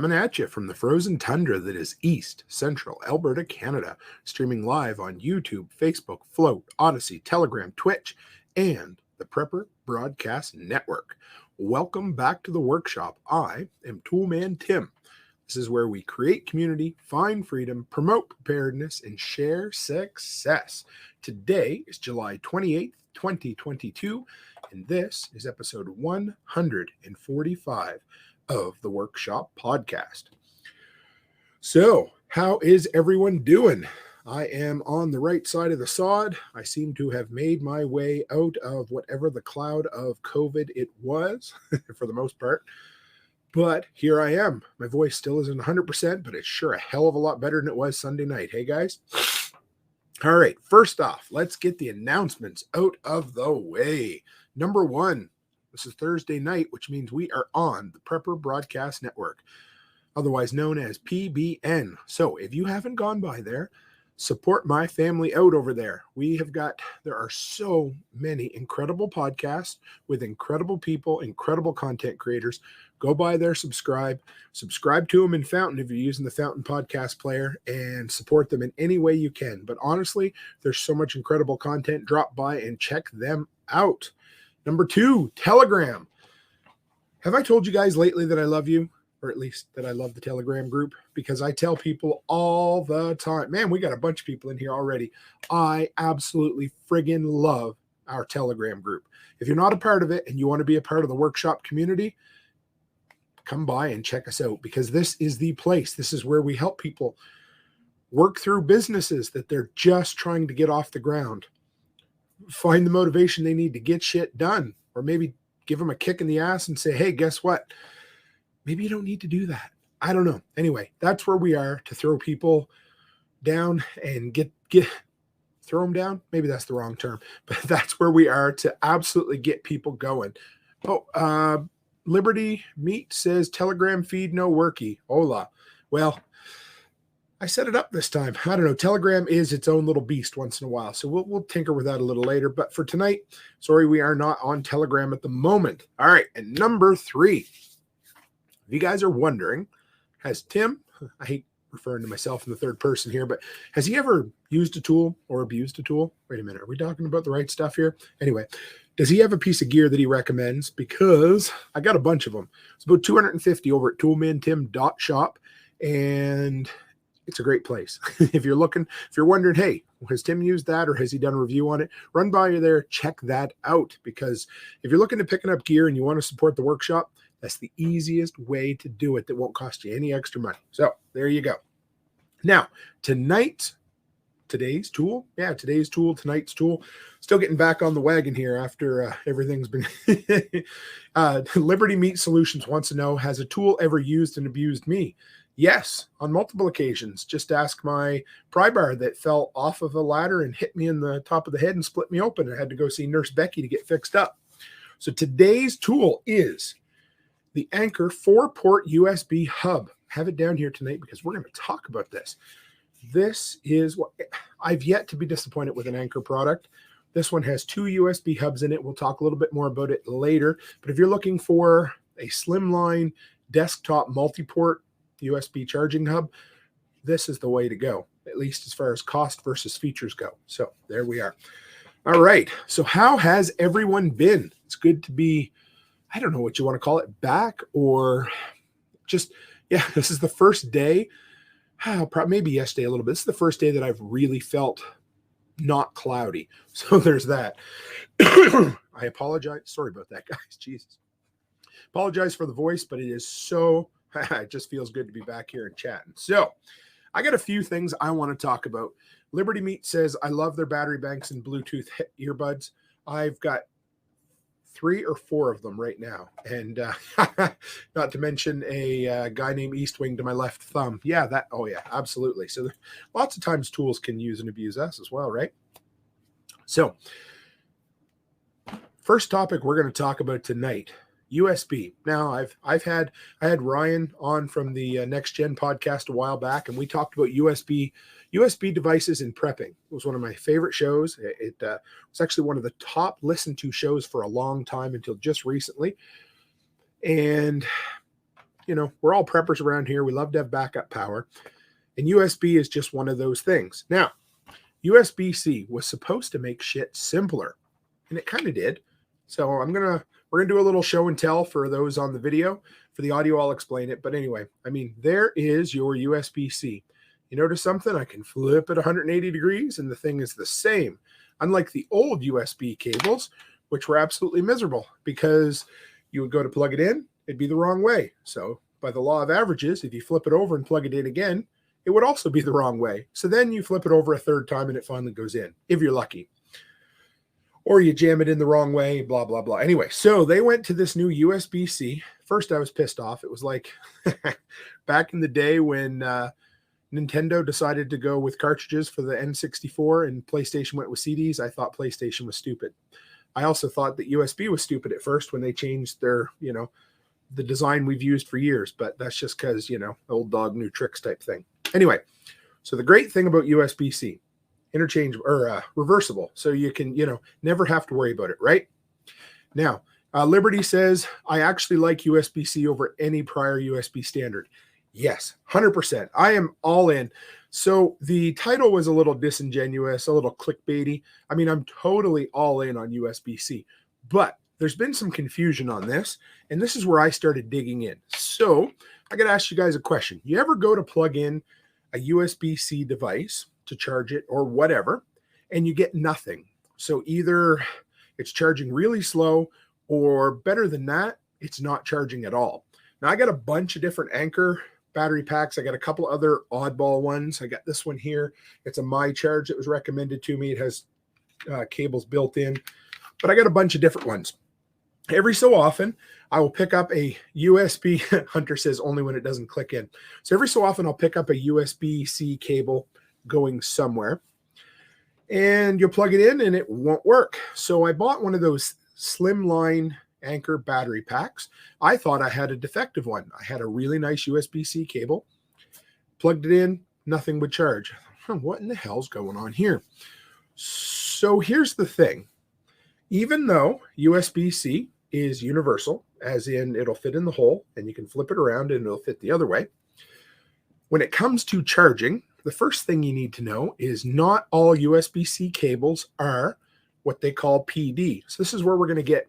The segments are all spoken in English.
Coming at you from the frozen tundra that is East Central Alberta, Canada, streaming live on YouTube, Facebook, Float, Odyssey, Telegram, Twitch, and the Prepper Broadcast Network. Welcome back to the workshop. I am Toolman Tim. This is where we create community, find freedom, promote preparedness, and share success. Today is July 28th, 2022, and this is episode 145 of the Workshop Podcast. So, how is everyone doing? I am on the right side of the sod. I seem to have made my way out of whatever the cloud of COVID it was, for the most part. But here I am. My voice still isn't 100%, but it's sure a hell of a lot better than it was Sunday night. Hey, guys? All right, first off, let's get the announcements out of the way. Number one, this is Thursday night, which means we are on the Prepper Broadcast Network, otherwise known as PBN. So if you haven't gone by there, support my family out over there. There are so many incredible podcasts with incredible people, incredible content creators. Go by there, subscribe to them in Fountain if you're using the Fountain podcast player, and support them in any way you can. But honestly, there's so much incredible content. Drop by and check them out. Number two, Telegram. Have I told you guys lately that I love you? Or at least that I love the Telegram group? Because I tell people all the time, man, we got a bunch of people in here already. I absolutely friggin' love our Telegram group. If you're not a part of it and you want to be a part of the workshop community, come by and check us out, because this is the place. This is where we help people work through businesses that they're just trying to get off the ground. Find the motivation they need to get shit done, or maybe give them a kick in the ass and say, hey, guess what? Maybe you don't need to do that. I don't know. Anyway, that's where we are, to throw people down and throw them down. Maybe that's the wrong term, but that's where we are to absolutely get people going. Oh, Liberty Meat says Telegram feed no worky. Hola. Well, I set it up this time. I don't know. Telegram is its own little beast once in a while, so we'll tinker with that a little later. But for tonight, sorry, we are not on Telegram at the moment. All right, and number three. If you guys are wondering, has Tim, I hate referring to myself in the third person here, but has he ever used a tool or abused a tool? Wait a minute. Are we talking about the right stuff here? Anyway, does he have a piece of gear that he recommends? Because I got a bunch of them. It's about 250 over at toolmantim.shop, and it's a great place. If you're wondering, hey, has Tim used that, or has he done a review on it? Run by you there, check that out, because if you're looking to picking up gear and you want to support the workshop, that's the easiest way to do it that won't cost you any extra money. So there you go. Now, tonight's tool. Still getting back on the wagon here after everything's been. Liberty Meat Solutions wants to know, has a tool ever used and abused me? Yes, on multiple occasions. Just ask my pry bar that fell off of a ladder and hit me in the top of the head and split me open. I had to go see Nurse Becky to get fixed up. So today's tool is the ANKER 4-port USB hub. I have it down here tonight because we're going to talk about this. This is what I've yet to be disappointed with an ANKER product. This one has 2 USB hubs in it. We'll talk a little bit more about it later. But if you're looking for a slimline desktop multi-port USB charging hub, this is the way to go, at least as far as cost versus features go. So there we are. All right. So how has everyone been? It's good to be, I don't know what you want to call it, back, or just, yeah, this is the first day, maybe yesterday a little bit. This is the first day that I've really felt not cloudy. So there's that. I apologize. Sorry about that, guys. Jesus. Apologize for the voice, but it is so, it just feels good to be back here and chatting. So I got a few things I want to talk about. Liberty Meat says, I love their battery banks and Bluetooth earbuds. I've got 3 or 4 of them right now. And not to mention a guy named Eastwing to my left thumb. Yeah, absolutely. So lots of times tools can use and abuse us as well, right? So first topic we're going to talk about tonight, USB. Now I had Ryan on from the Next Gen podcast a while back, and we talked about USB devices in prepping. It was one of my favorite shows. It was actually one of the top listened to shows for a long time until just recently. And we're all preppers around here. We love to have backup power. And USB is just one of those things. Now, USB-C was supposed to make shit simpler, and it kind of did. So we're gonna do a little show and tell for those on the video. For the audio, I'll explain it. But anyway, there is your USB-C. You notice something? I can flip it 180 degrees, and the thing is the same. Unlike the old USB cables, which were absolutely miserable because you would go to plug it in, it'd be the wrong way. So by the law of averages, if you flip it over and plug it in again, it would also be the wrong way. So then you flip it over a third time and it finally goes in, if you're lucky. Or you jam it in the wrong way, blah, blah, blah. Anyway, so they went to this new USB-C. First, I was pissed off. It was like back in the day when Nintendo decided to go with cartridges for the N64 and PlayStation went with CDs. I thought PlayStation was stupid. I also thought that USB was stupid at first when they changed their, the design we've used for years. But that's just because, old dog, new tricks type thing. Anyway, so the great thing about USB-C, interchangeable or reversible, so you can, never have to worry about it, right? Now, Liberty says, I actually like USB-C over any prior USB standard. Yes, 100%. I am all in. So the title was a little disingenuous, a little clickbaity. I'm totally all in on USB-C, but there's been some confusion on this, and this is where I started digging in. So I got to ask you guys a question. You ever go to plug in a USB-C device to charge it or whatever, and you get nothing? So either it's charging really slow, or better than that, it's not charging at all. Now I got a bunch of different ANKER battery packs. I got a couple other oddball ones. I got this one here. It's a MyCharge that was recommended to me. It has cables built in, but I got a bunch of different ones. Every so often, I will pick up a USB. Hunter says only when it doesn't click in. So every so often, I'll pick up a USB-C cable going somewhere, and you'll plug it in, and it won't work. So I bought one of those slimline ANKER battery packs. I thought I had a defective one. I had a really nice USB-C cable, plugged it in, nothing would charge. What in the hell's going on here? So here's the thing. Even though USB-C is universal, as in it'll fit in the hole and you can flip it around and it'll fit the other way, when it comes to charging, the first thing you need to know is not all USB-C cables are what they call PD. So this is where we're going to get,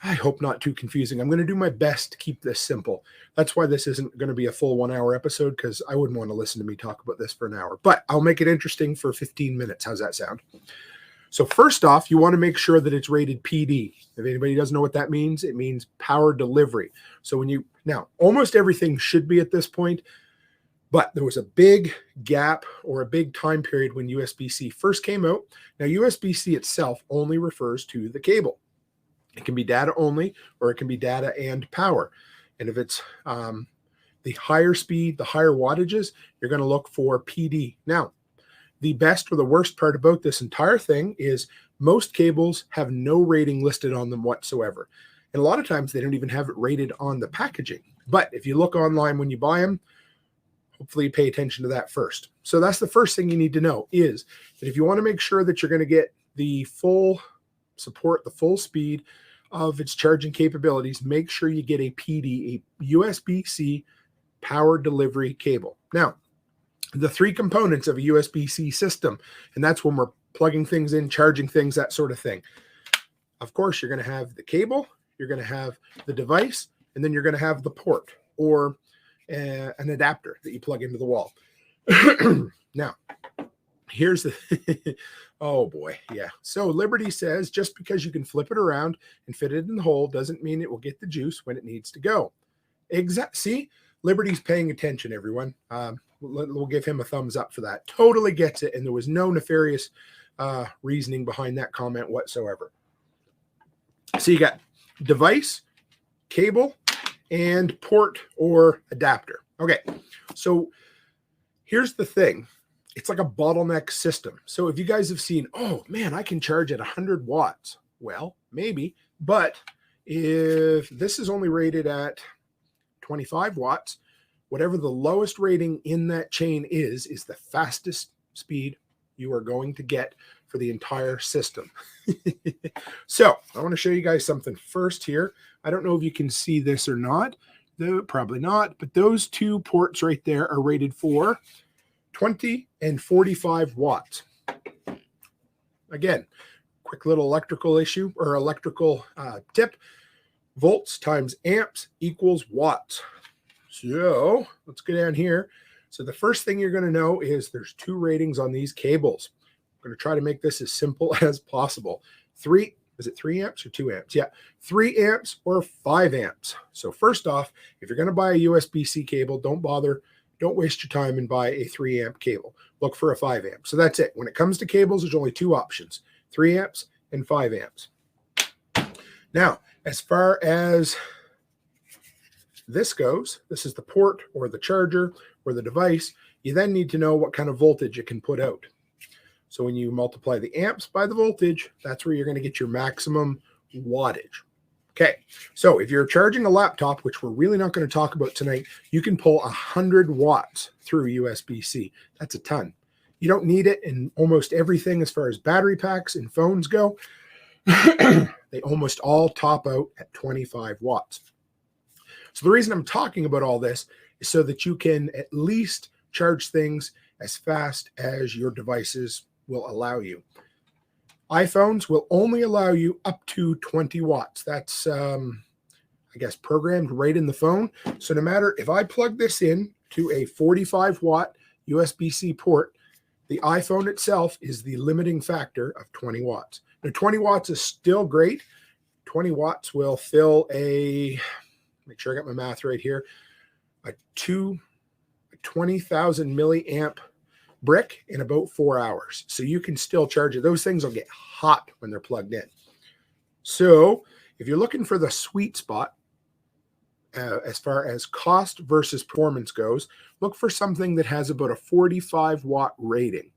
I hope not too confusing. I'm going to do my best to keep this simple. That's why this isn't going to be a full 1 hour episode, because I wouldn't want to listen to me talk about this for an hour, but I'll make it interesting for 15 minutes. How's that sound? So first off, you want to make sure that it's rated PD. If anybody doesn't know what that means, it means power delivery. So now almost everything should be at this point, but there was a big gap or a big time period when USB-C first came out. Now USB-C itself only refers to the cable. It can be data only, or it can be data and power. And if it's the higher speed, the higher wattages, you're going to look for PD. Now, the best or the worst part about this entire thing is most cables have no rating listed on them whatsoever. And a lot of times they don't even have it rated on the packaging. But if you look online when you buy them, hopefully you pay attention to that first. So that's the first thing you need to know, is that if you want to make sure that you're going to get the full support, the full speed of its charging capabilities, make sure you get a PD, a USB-C power delivery cable. Now, the three components of a USB-C system, and that's when we're plugging things in, charging things, that sort of thing. Of course, you're going to have the cable, you're going to have the device, and then you're going to have the port or an adapter that you plug into the wall. Now, here's the, oh boy, yeah. So Liberty says just because you can flip it around and fit it in the hole doesn't mean it will get the juice when it needs to go. See, Liberty's paying attention, everyone. We'll give him a thumbs up for that. Totally gets it, and there was no nefarious reasoning behind that comment whatsoever. So you got device, cable, and port or adapter. Okay, so here's the thing. It's like a bottleneck system. So if you guys have seen, oh man, I can charge at 100 watts. Well, maybe, but if this is only rated at 25 watts, whatever the lowest rating in that chain is the fastest speed you are going to get for the entire system. So I want to show you guys something first here. I don't know if you can see this or not. probably not, but those two ports right there are rated for 20 and 45 watts. Again, quick little electrical issue or electrical tip. Volts times amps equals watts. So let's go down here. So the first thing you're going to know is there's two ratings on these cables. I'm going to try to make this as simple as possible. Is it 3 amps or 2 amps? Yeah, 3 amps or 5 amps. So first off, if you're going to buy a USB-C cable, don't waste your time and buy a 3 amp cable. Look for a 5 amp. So that's it. When it comes to cables, there's only two options, 3 amps and 5 amps. Now, as far as this goes, this is the port or the charger or the device. You then need to know what kind of voltage it can put out. So when you multiply the amps by the voltage, that's where you're going to get your maximum wattage. Okay, so if you're charging a laptop, which we're really not going to talk about tonight, you can pull 100 watts through USB-C. That's a ton. You don't need it in almost everything as far as battery packs and phones go. They almost all top out at 25 watts. So the reason I'm talking about all this is so that you can at least charge things as fast as your devices will allow you. iPhones will only allow you up to 20 watts. That's, I guess, programmed right in the phone. So no matter if I plug this in to a 45 watt USB-C port, the iPhone itself is the limiting factor of 20 watts. Now, 20 watts is still great. 20 watts will fill make sure I got my math right here, a 20,000 milliamp brick in about 4 hours. So you can still charge it. Those things will get hot when they're plugged in. So if you're looking for the sweet spot, as far as cost versus performance goes, look for something that has about a 45 watt rating.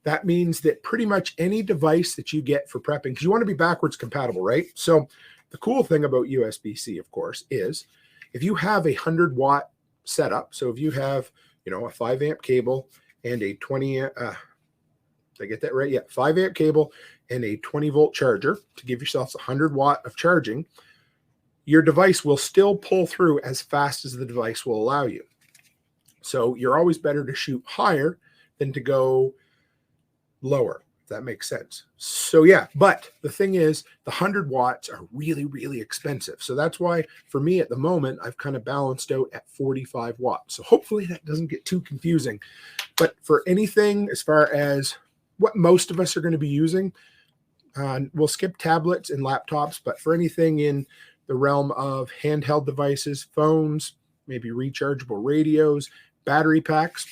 That means that pretty much any device that you get for prepping, because you want to be backwards compatible, right? So the cool thing about USB-C, of course, is if you have a 100 watt setup, so if you have, a 5 amp cable and a 20 amp, did I get that right? Yeah, 5 amp cable and a 20 volt charger to give yourself 100 watt of charging, your device will still pull through as fast as the device will allow you. So you're always better to shoot higher than to go lower, if that makes sense. So yeah, but the thing is, the 100 watts are really, really expensive. So that's why for me at the moment, I've kind of balanced out at 45 watts. So hopefully that doesn't get too confusing. But for anything as far as what most of us are going to be using, we'll skip tablets and laptops, but for anything in the realm of handheld devices, phones, maybe rechargeable radios, battery packs,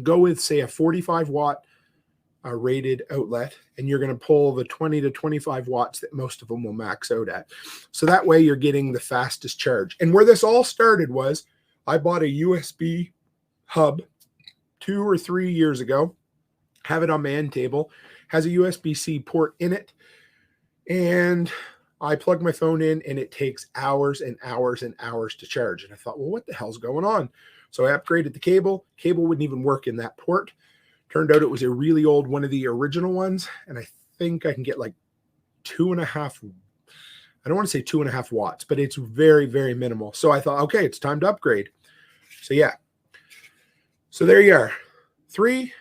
go with, say, a 45 watt rated outlet, and you're going to pull the 20 to 25 watts that most of them will max out at. So that way you're getting the fastest charge. And where this all started was I bought a USB hub 2 or 3 years ago, have it on my end table, has a USB-C port in it, and I plug my phone in and it takes hours and hours and hours to charge. And I thought, well, what the hell's going on? So I upgraded the cable. Cable wouldn't even work in that port. Turned out it was a really old one of the original ones. And I think I can get like 2.5, I don't want to say 2.5 watts, but it's very, very minimal. So I thought, okay, it's time to upgrade. So yeah. So there you are. 3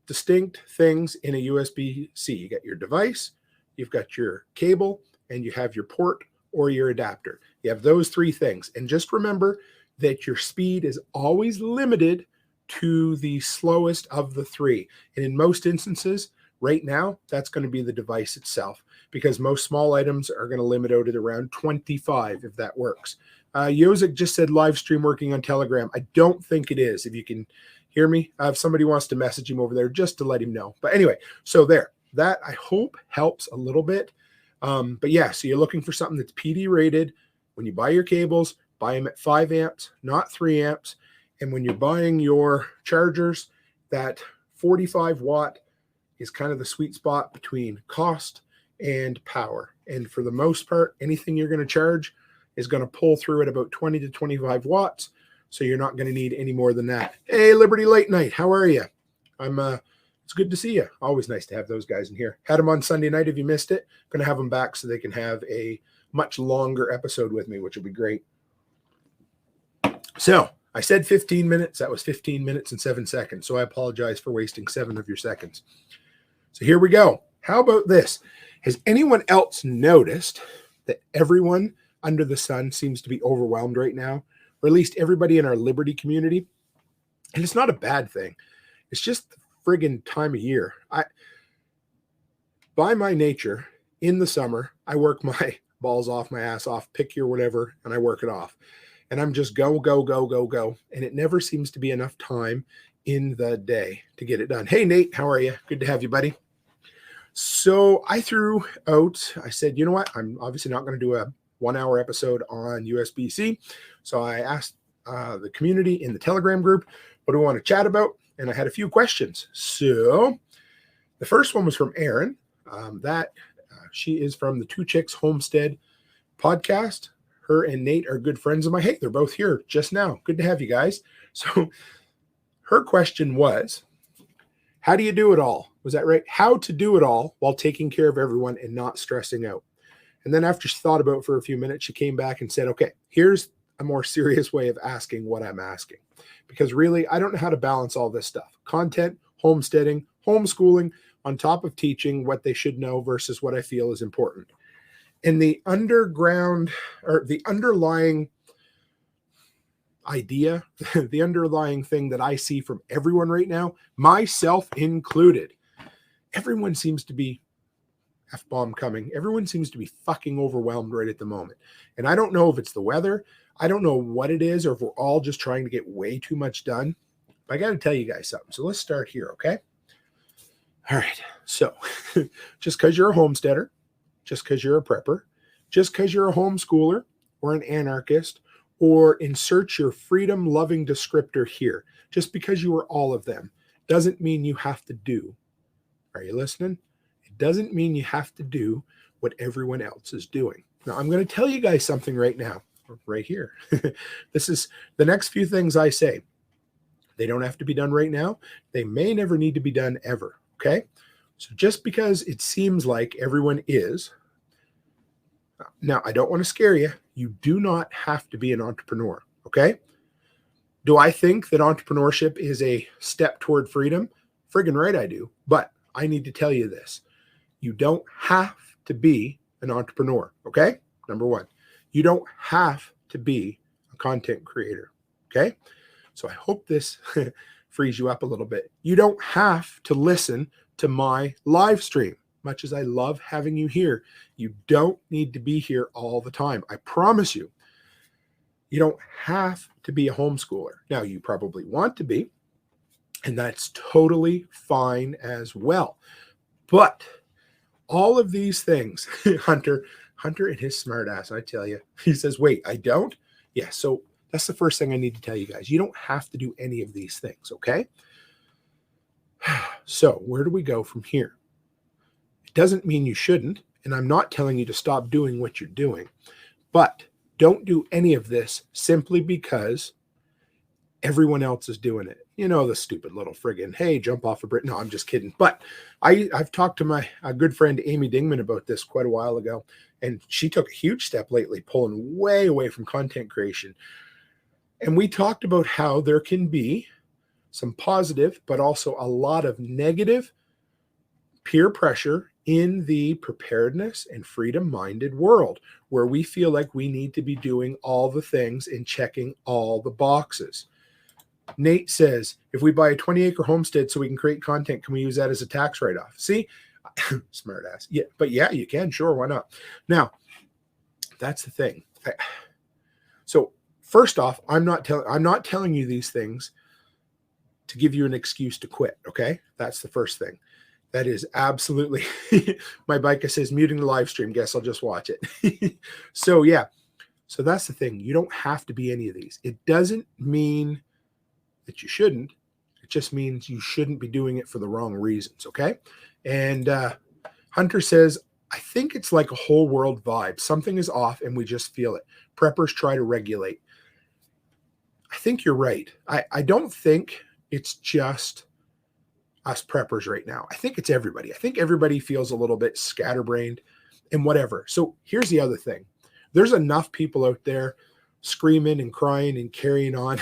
distinct things in a USB-C. You got your device, you've got your cable, and you have your port or your adapter. You have those 3 things. And just remember that your speed is always limited to the slowest of the 3. And in most instances, right now, that's going to be the device itself, because most small items are going to limit out at around 25, if that works. Yozik just said live stream working on Telegram. I don't think it is. If you can hear me, if somebody wants to message him over there just to let him know. But anyway, so there. That, I hope, helps a little bit. But yeah, so you're looking for something that's PD rated. When you buy your cables, buy them at 5 amps, not 3 amps. And when you're buying your chargers, that 45 watt is kind of the sweet spot between cost and power. And for the most part, anything you're going to charge is going to pull through at about 20 to 25 watts. So you're not going to need any more than that. Hey, Liberty Late Night, how are you? It's good to see you. Always nice to have those guys in here. Had them on Sunday night if you missed it. Going to have them back so they can have a much longer episode with me, which will be great. So I said 15 minutes. That was 15 minutes and 7 seconds. So I apologize for wasting 7 of your seconds. So here we go. How about this? Has anyone else noticed that everyone under the sun seems to be overwhelmed right now? Or at least everybody in our Liberty community? And it's not a bad thing. It's just the friggin' time of year. By my nature, in the summer, I work my balls off, my ass off, pick your whatever, and I work it off. And I'm just go, go, go, go, go. And it never seems to be enough time in the day to get it done. Hey, Nate, how are you? Good to have you, buddy. So I said, you know what? I'm obviously not going to do a 1-hour episode on U.S.B.C. So I asked the community in the Telegram group, what do we want to chat about? And I had a few questions. So the first one was from Erin. She is from the Two Chicks Homestead podcast. Her and Nate are good friends of mine. Hey, they're both here just now. Good to have you guys. So her question was, how do you do it all? Was that right? How to do it all while taking care of everyone and not stressing out. And then after she thought about it for a few minutes, she came back and said, okay, here's a more serious way of asking what I'm asking. Because really, I don't know how to balance all this stuff. Content, homesteading, homeschooling, on top of teaching what they should know versus what I feel is important. And the underlying idea, the underlying thing that I see from everyone right now, myself included, everyone seems to be F-bomb coming. Everyone seems to be fucking overwhelmed right at the moment. And I don't know if it's the weather. I don't know what it is, or if we're all just trying to get way too much done. But I got to tell you guys something. So let's start here, okay? All right. So just because you're a homesteader, just because you're a prepper, just because you're a homeschooler or an anarchist, or insert your freedom-loving descriptor here, just because you are all of them, doesn't mean you have to do. Are you listening? It doesn't mean you have to do what everyone else is doing. Now, I'm going to tell you guys something right now, right here. This is the next few things I say. They don't have to be done right now. They may never need to be done ever. Okay? So just because it seems like everyone is, now I don't want to scare you. You do not have to be an entrepreneur. Okay? Do I think that entrepreneurship is a step toward freedom? Friggin' right I do. But I need to tell you this. You don't have to be an entrepreneur. Okay? Number one. You don't have to be a content creator. Okay? So I hope this frees you up a little bit. You don't have to listen to my live stream. Much as I love having you here, you don't need to be here all the time. I promise you. You don't have to be a homeschooler. Now, you probably want to be, and that's totally fine as well. But all of these things, Hunter and his smart ass, I tell you, he says, wait, I don't? Yeah, so that's the first thing I need to tell you guys. You don't have to do any of these things, okay? So where do we go from here? It doesn't mean you shouldn't, and I'm not telling you to stop doing what you're doing, but don't do any of this simply because everyone else is doing it. You know, the stupid little friggin', hey, jump off a bridge. No, I'm just kidding. But I've talked to my good friend Amy Dingman about this quite a while ago, and she took a huge step lately, pulling way away from content creation. And we talked about how there can be some positive, but also a lot of negative peer pressure in the preparedness and freedom-minded world, where we feel like we need to be doing all the things and checking all the boxes. Nate says, if we buy a 20-acre homestead so we can create content, can we use that as a tax write-off? See, smart ass. Yeah, but yeah, you can. Sure, why not? Now, that's the thing. So first off, I'm not telling you these things to give you an excuse to quit. Okay, that's the first thing. That is absolutely. My biker says muting the live stream. Guess I'll just watch it. So yeah, so that's the thing. You don't have to be any of these. It doesn't mean that you shouldn't. It just means you shouldn't be doing it for the wrong reasons. Okay, and Hunter says, I think it's like a whole world vibe. Something is off and we just feel it. Preppers try to regulate. I think you're right. I don't think it's just us preppers right now. I think it's everybody. I think everybody feels a little bit scatterbrained and whatever. So here's the other thing. There's enough people out there screaming and crying and carrying on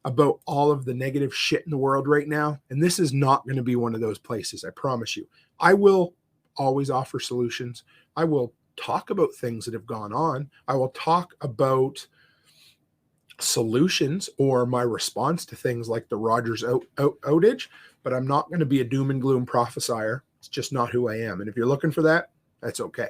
about all of the negative shit in the world right now. And this is not going to be one of those places, I promise you. I will always offer solutions. I will talk about things that have gone on. I will talk about solutions or my response to things like the Rogers outage, but I'm not going to be a doom and gloom prophesier. It's just not who I am. And if you're looking for that, that's okay.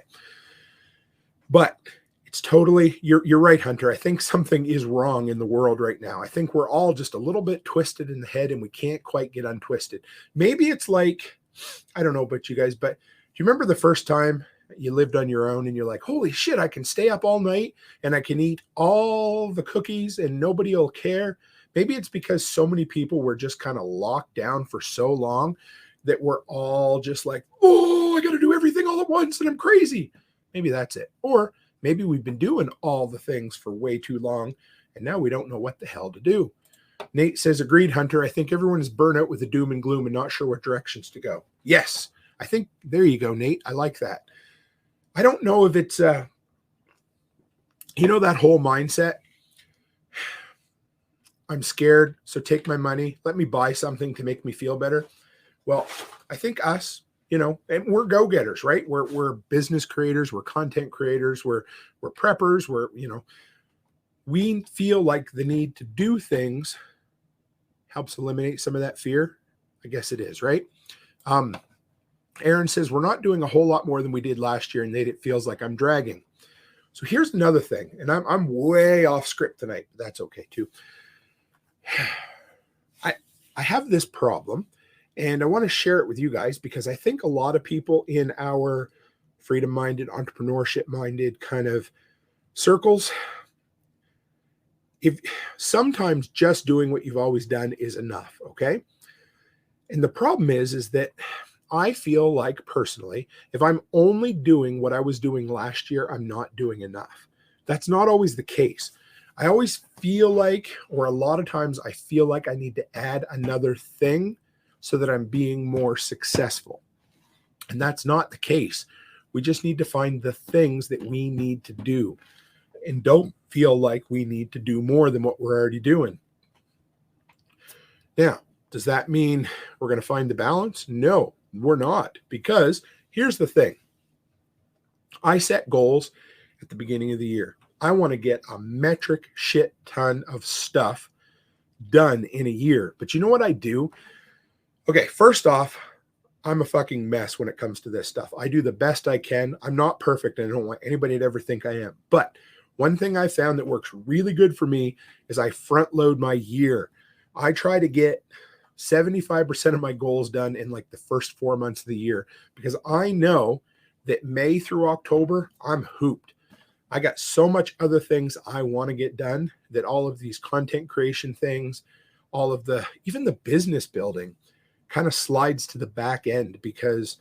But it's totally, you're right, Hunter. I think something is wrong in the world right now. I think we're all just a little bit twisted in the head and we can't quite get untwisted. Maybe it's like, I don't know about you guys, but do you remember the first time you lived on your own and you're like, holy shit, I can stay up all night and I can eat all the cookies and nobody will care? Maybe it's because so many people were just kind of locked down for so long that we're all just like, oh, I got to do everything all at once and I'm crazy. Maybe that's it. Or maybe we've been doing all the things for way too long and now we don't know what the hell to do. Nate says, agreed, Hunter. I think everyone is burnt out with the doom and gloom and not sure what directions to go. Yes, I think there you go, Nate. I like that. I don't know if it's, that whole mindset. I'm scared, so take my money. Let me buy something to make me feel better. Well, I think us, and we're go-getters, right? We're business creators. We're content creators. We're preppers. We feel like the need to do things helps eliminate some of that fear. I guess it is, right? Aaron says, we're not doing a whole lot more than we did last year, and Nate, it feels like I'm dragging. So here's another thing, and I'm way off script tonight, but that's okay too. I have this problem, and I want to share it with you guys because I think a lot of people in our freedom-minded, entrepreneurship-minded kind of circles, if sometimes just doing what you've always done is enough, okay? And the problem is that I feel like personally, if I'm only doing what I was doing last year, I'm not doing enough. That's not always the case. I always feel like, or a lot of times I feel like I need to add another thing so that I'm being more successful. And that's not the case. We just need to find the things that we need to do and don't feel like we need to do more than what we're already doing. Now, does that mean we're going to find the balance? No, we're not, because here's the thing. I set goals at the beginning of the year. I want to get a metric shit ton of stuff done in a year. But you know what I do? Okay, first off, I'm a fucking mess when it comes to this stuff. I do the best I can. I'm not perfect, and I don't want anybody to ever think I am. But one thing I found that works really good for me is I front load my year. I try to get 75% of my goals done in like the first 4 months of the year, because I know that May through October, I'm hooped. I got so much other things I want to get done that all of these content creation things, even the business building kind of slides to the back end because,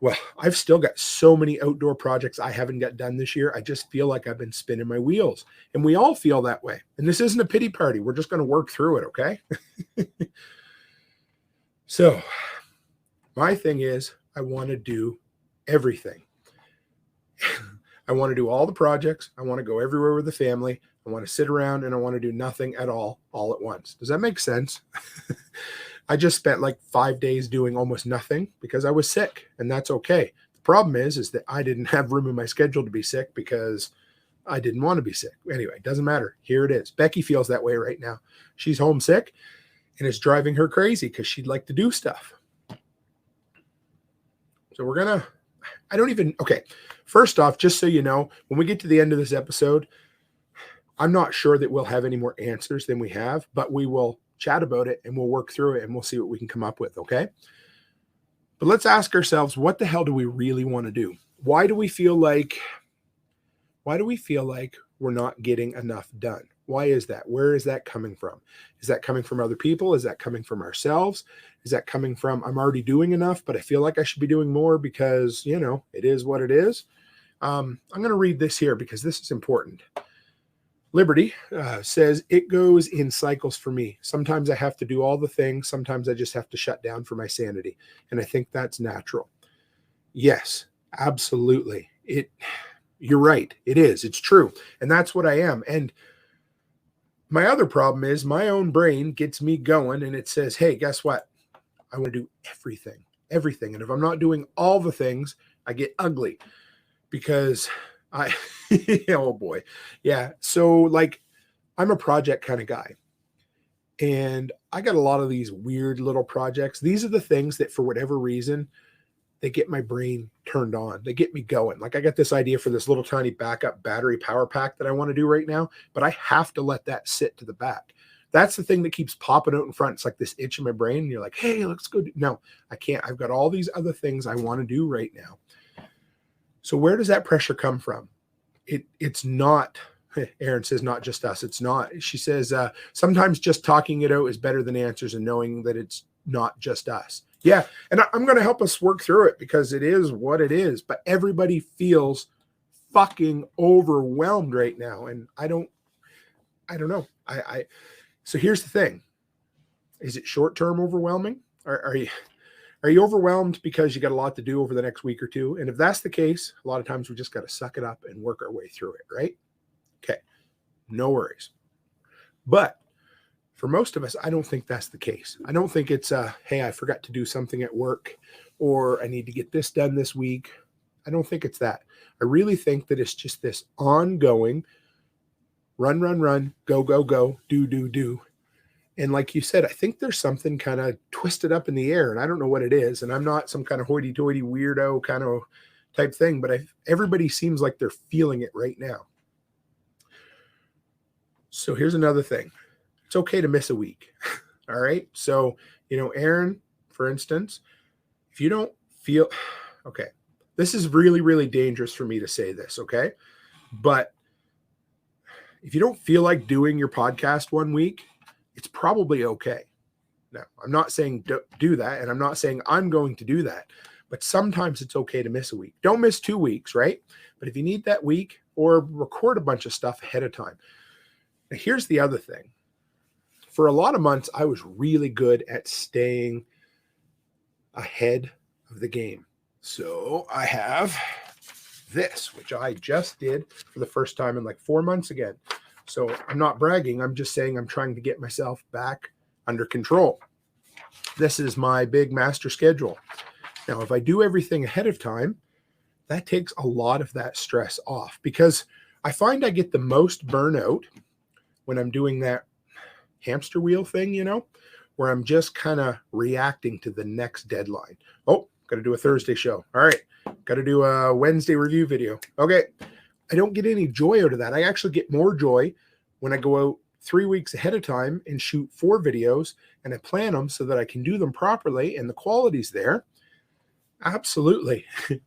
well, I've still got so many outdoor projects I haven't got done this year. I just feel like I've been spinning my wheels, and we all feel that way. And this isn't a pity party. We're just going to work through it. Okay. So my thing is I want to do everything. I want to do all the projects. I want to go everywhere with the family. I want to sit around and I want to do nothing at all at once. Does that make sense? I just spent like 5 days doing almost nothing because I was sick, and that's okay. The problem is that I didn't have room in my schedule to be sick because I didn't want to be sick. Anyway, it doesn't matter. Here it is. Becky feels that way right now. She's homesick, and it's driving her crazy because she'd like to do stuff. So okay. First off, just so you know, when we get to the end of this episode, I'm not sure that we'll have any more answers than we have, but we will chat about it and we'll work through it and we'll see what we can come up with. Okay. But let's ask ourselves, what the hell do we really want to do? Why do we feel like we're not getting enough done? Why is that? Where is that coming from? Is that coming from other people? Is that coming from ourselves? Is that coming from, I'm already doing enough, but I feel like I should be doing more because, it is what it is. I'm going to read this here because this is important. Liberty says, it goes in cycles for me. Sometimes I have to do all the things. Sometimes I just have to shut down for my sanity. And I think that's natural. Yes, absolutely. You're right. It is. It's true. And that's what I am. And my other problem is my own brain gets me going and it says, hey, guess what? I want to do everything. And if I'm not doing all the things, I get ugly because oh boy. Yeah. So like I'm a project kind of guy and I got a lot of these weird little projects. These are the things that for whatever reason, they get my brain turned on. They get me going. Like I got this idea for this little tiny backup battery power pack that I want to do right now, but I have to let that sit to the back. That's the thing that keeps popping out in front. It's like this itch in my brain. And you're like, hey, let's go. No, I can't. I've got all these other things I want to do right now. So where does that pressure come from? It's not, Erin says, not just us. It's not. She says, sometimes just talking it out is better than answers and knowing that it's not just us. Yeah. And I'm going to help us work through it because it is what it is. But everybody feels fucking overwhelmed right now. And I don't know. So here's the thing. Is it short-term overwhelming? Are you overwhelmed because you got a lot to do over the next week or two? And if that's the case, a lot of times we just got to suck it up and work our way through it, right? Okay. No worries. But for most of us, I don't think that's the case. I don't think it's hey, I forgot to do something at work or I need to get this done this week. I don't think it's that. I really think that it's just this ongoing run, go, do. And like you said, I think there's something kind of twisted up in the air and I don't know what it is. And I'm not some kind of hoity-toity weirdo kind of type thing, but everybody seems like they're feeling it right now. So here's another thing. It's okay to miss a week. All right. So, Erin, for instance, if you don't feel, okay, this is really, really dangerous for me to say this. Okay. But if you don't feel like doing your podcast one week, it's probably okay. Now, I'm not saying do that. And I'm not saying I'm going to do that, but sometimes it's okay to miss a week. Don't miss 2 weeks, right? But if you need that week or record a bunch of stuff ahead of time. Now, here's the other thing. For a lot of months, I was really good at staying ahead of the game. So I have this, which I just did for the first time in like 4 months again. So I'm not bragging. I'm just saying I'm trying to get myself back under control. This is my big master schedule. Now, if I do everything ahead of time, that takes a lot of that stress off because I find I get the most burnout when I'm doing that hamster wheel thing, where I'm just kind of reacting to the next deadline. Oh, got to do a Thursday show. All right. Got to do a Wednesday review video. Okay. I don't get any joy out of that. I actually get more joy when I go out 3 weeks ahead of time and shoot 4 videos and I plan them so that I can do them properly and the quality's there. Absolutely.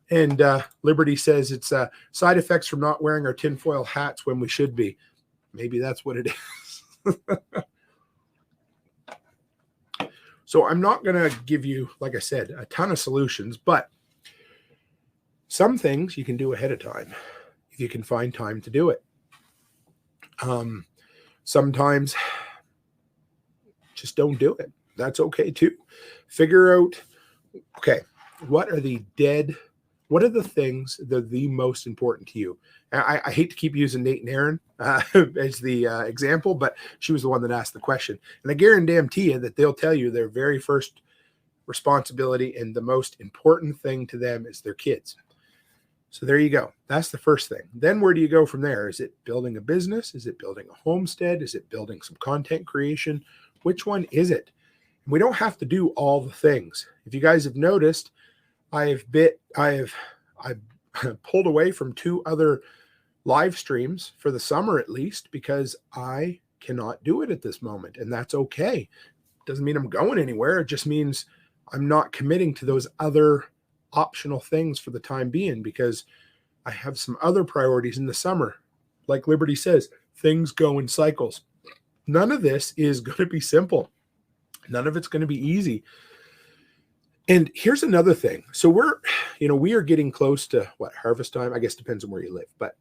And Liberty says it's side effects from not wearing our tinfoil hats when we should be. Maybe that's what it is. So I'm not going to give you, like I said, a ton of solutions, but some things you can do ahead of time if you can find time to do it. Sometimes just don't do it. That's okay too. Figure out, okay, what are the things that are the most important to you? I hate to keep using Nate and Erin as the example, but she was the one that asked the question. And I guarantee you that they'll tell you their very first responsibility and the most important thing to them is their kids. So there you go. That's the first thing. Then where do you go from there? Is it building a business? Is it building a homestead? Is it building some content creation? Which one is it? And we don't have to do all the things. If you guys have noticed, I've pulled away from 2 other live streams for the summer at least because I cannot do it at this moment. And that's okay. Doesn't mean I'm going anywhere. It just means I'm not committing to those other optional things for the time being because I have some other priorities in the summer. Like Liberty says, things go in cycles. None of this is going to be simple. None of it's going to be easy. And here's another thing. So we are getting close to harvest time. I guess it depends on where you live, but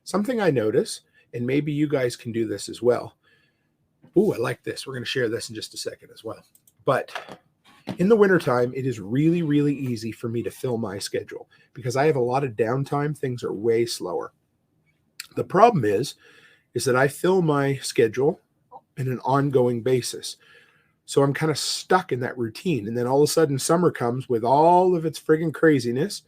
something I notice, and maybe you guys can do this as well. Ooh, I like this. We're going to share this in just a second as well. But In the wintertime, it is really, really easy for me to fill my schedule because I have a lot of downtime. Things are way slower. The problem is that I fill my schedule in an ongoing basis. So I'm kind of stuck in that routine. And then all of a sudden summer comes with all of its friggin' craziness.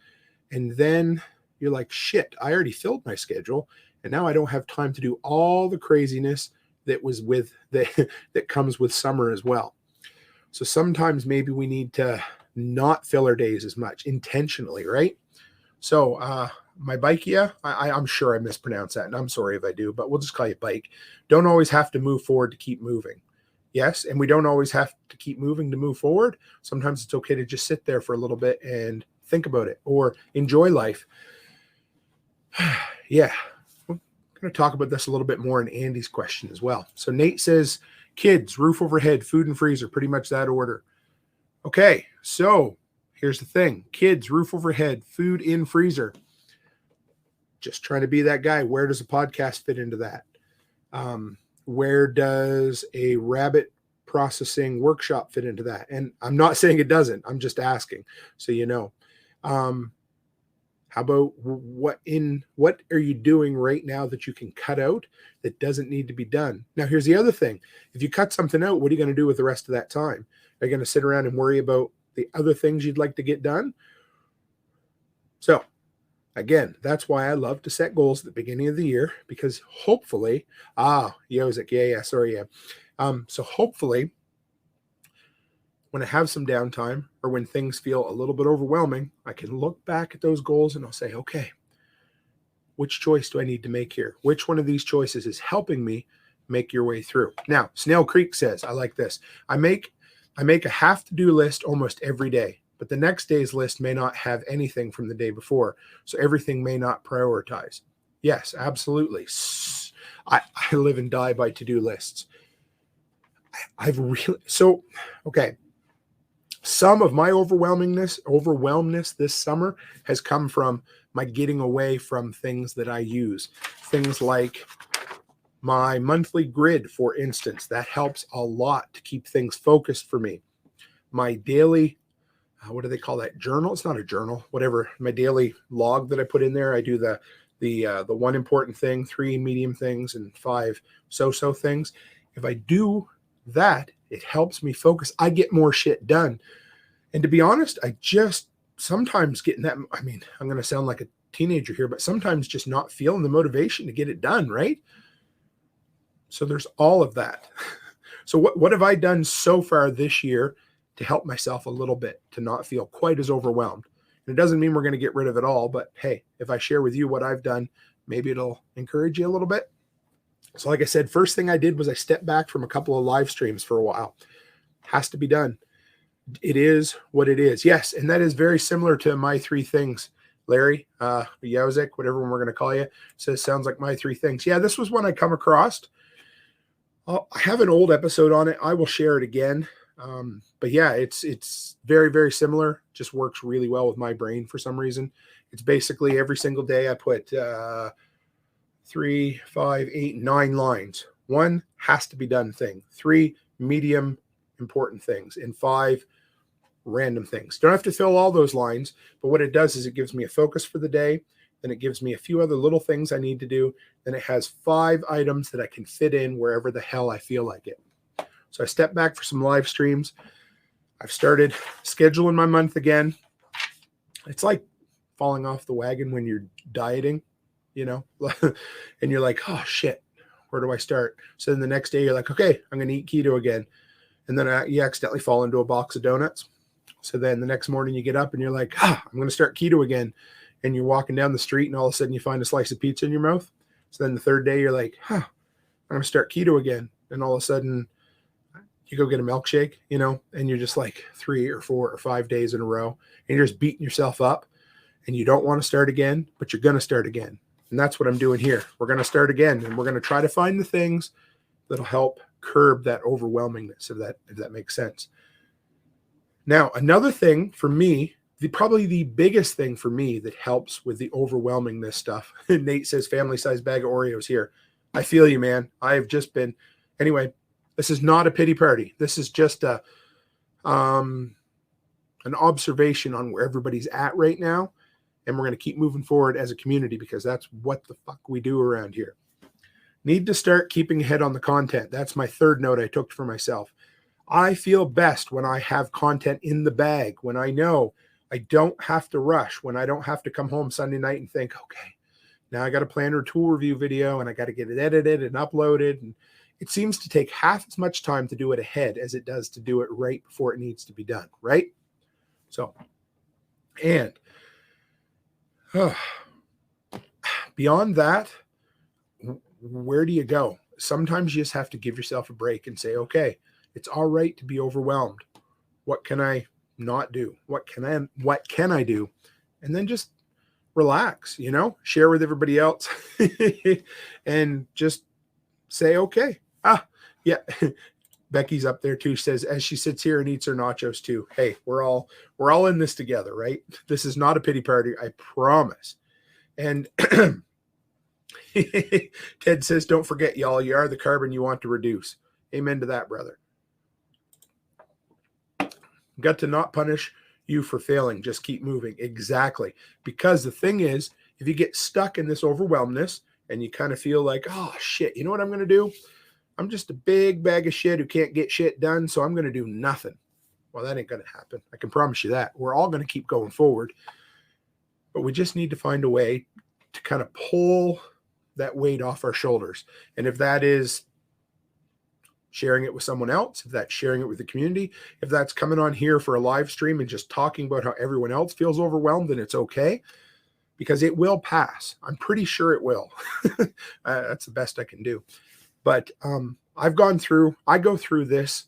And then you're like, shit, I already filled my schedule. And now I don't have time to do all the craziness that was with that comes with summer as well. So sometimes maybe we need to not fill our days as much intentionally, right? So my bike, I'm sure I mispronounced that, and I'm sorry if I do, but we'll just call you bike. Don't always have to move forward to keep moving. Yes, and we don't always have to keep moving to move forward. Sometimes it's okay to just sit there for a little bit and think about it or enjoy life. Yeah, we're going to talk about this a little bit more in Andy's question as well. So Nate says, kids, roof overhead, food and freezer, pretty much that order. Okay, so here's the thing. Kids, roof overhead, food in freezer. Just trying to be that guy. Where does a podcast fit into that? Where does a rabbit processing workshop fit into that? And I'm not saying it doesn't. I'm just asking, so you know. How about what are you doing right now that you can cut out that doesn't need to be done? Now, here's the other thing. If you cut something out, what are you going to do with the rest of that time? Are you going to sit around and worry about the other things you'd like to get done? So, again, that's why I love to set goals at the beginning of the year, because hopefully, so hopefully, when I have some downtime or when things feel a little bit overwhelming, I can look back at those goals and I'll say, okay, which choice do I need to make here? Which one of these choices is helping me make your way through? Now, Snail Creek says, I like this. I make a have-to-do list almost every day, but the next day's list may not have anything from the day before, so everything may not prioritize. Yes, absolutely. I live and die by to-do lists. Okay. Some of my overwhelmness this summer has come from my getting away from things that I use. Things like my monthly grid, for instance, that helps a lot to keep things focused for me. My daily, what do they call that? Journal? It's not a journal, whatever. My daily log that I put in there. I do the one important thing, 3 medium things, and 5 so-so things. If I do that, it helps me focus. I get more shit done. And to be honest, I just sometimes get in that. I mean, I'm going to sound like a teenager here, but sometimes just not feeling the motivation to get it done, right? So there's all of that. So what have I done so far this year to help myself a little bit, to not feel quite as overwhelmed? And it doesn't mean we're going to get rid of it all, but hey, if I share with you what I've done, maybe it'll encourage you a little bit. So like I said, first thing I did was I stepped back from a couple of live streams for a while. Has to be done. It is what it is. Yes, and that is very similar to my 3 things. Larry, Yowzik, whatever one we're going to call you, says, sounds like my 3 things. Yeah, this was one I come across. I have an old episode on it. I will share it again. But yeah, it's very, very similar. Just works really well with my brain for some reason. It's basically every single day I put 3, 5, 8, 9 lines. 1 has to be done thing. 3 medium important things, and 5 random things. Don't have to fill all those lines, but what it does is it gives me a focus for the day. Then it gives me a few other little things I need to do. Then it has 5 items that I can fit in wherever the hell I feel like it. So I stepped back for some live streams. I've started scheduling my month again. It's like falling off the wagon when you're dieting, you know, and you're like, oh shit, where do I start? So then the next day you're like, okay, I'm going to eat keto again. And then you accidentally fall into a box of donuts. So then the next morning you get up and you're like, I'm going to start keto again. And you're walking down the street and all of a sudden you find a slice of pizza in your mouth. So then the third day you're like, I'm going to start keto again. And all of a sudden you go get a milkshake, you know, and you're just like 3 or 4 or 5 days in a row and you're just beating yourself up and you don't want to start again, but you're going to start again. And that's what I'm doing here. We're going to start again and we're going to try to find the things that'll help curb that overwhelmingness, if that makes sense. Now, another thing for me, probably the biggest thing for me that helps with the overwhelmingness stuff, Nate says family-sized bag of Oreos here. I feel you, man. I have just been, anyway, this is not a pity party. This is just a, an observation on where everybody's at right now. And we're going to keep moving forward as a community because that's what the fuck we do around here. Need to start keeping ahead on the content. That's my third note I took for myself. I feel best when I have content in the bag, when I know I don't have to rush, when I don't have to come home Sunday night and think, okay, now I got to plan a tool review video and I got to get it edited and uploaded. And it seems to take half as much time to do it ahead as it does to do it right before it needs to be done, right? So, and beyond that, where do you go? Sometimes you just have to give yourself a break and say, okay, it's all right to be overwhelmed. What can I not do? What can I do? And then just relax, share with everybody else and just say, okay. Yeah. Becky's up there too. She says, as she sits here and eats her nachos too. Hey, we're all in this together, right? This is not a pity party. I promise. And Ted says, don't forget, y'all, you are the carbon you want to reduce. Amen to that, brother. Got to not punish you for failing. Just keep moving. Exactly. Because the thing is, if you get stuck in this overwhelmness and you kind of feel like, oh, shit, you know what I'm going to do? I'm just a big bag of shit who can't get shit done, so I'm going to do nothing. Well, that ain't going to happen. I can promise you that. We're all going to keep going forward. But we just need to find a way to kind of pull that weight off our shoulders. And if that is sharing it with someone else, if that's sharing it with the community, if that's coming on here for a live stream and just talking about how everyone else feels overwhelmed, then it's okay, because it will pass. I'm pretty sure it will. That's the best I can do. But I go through this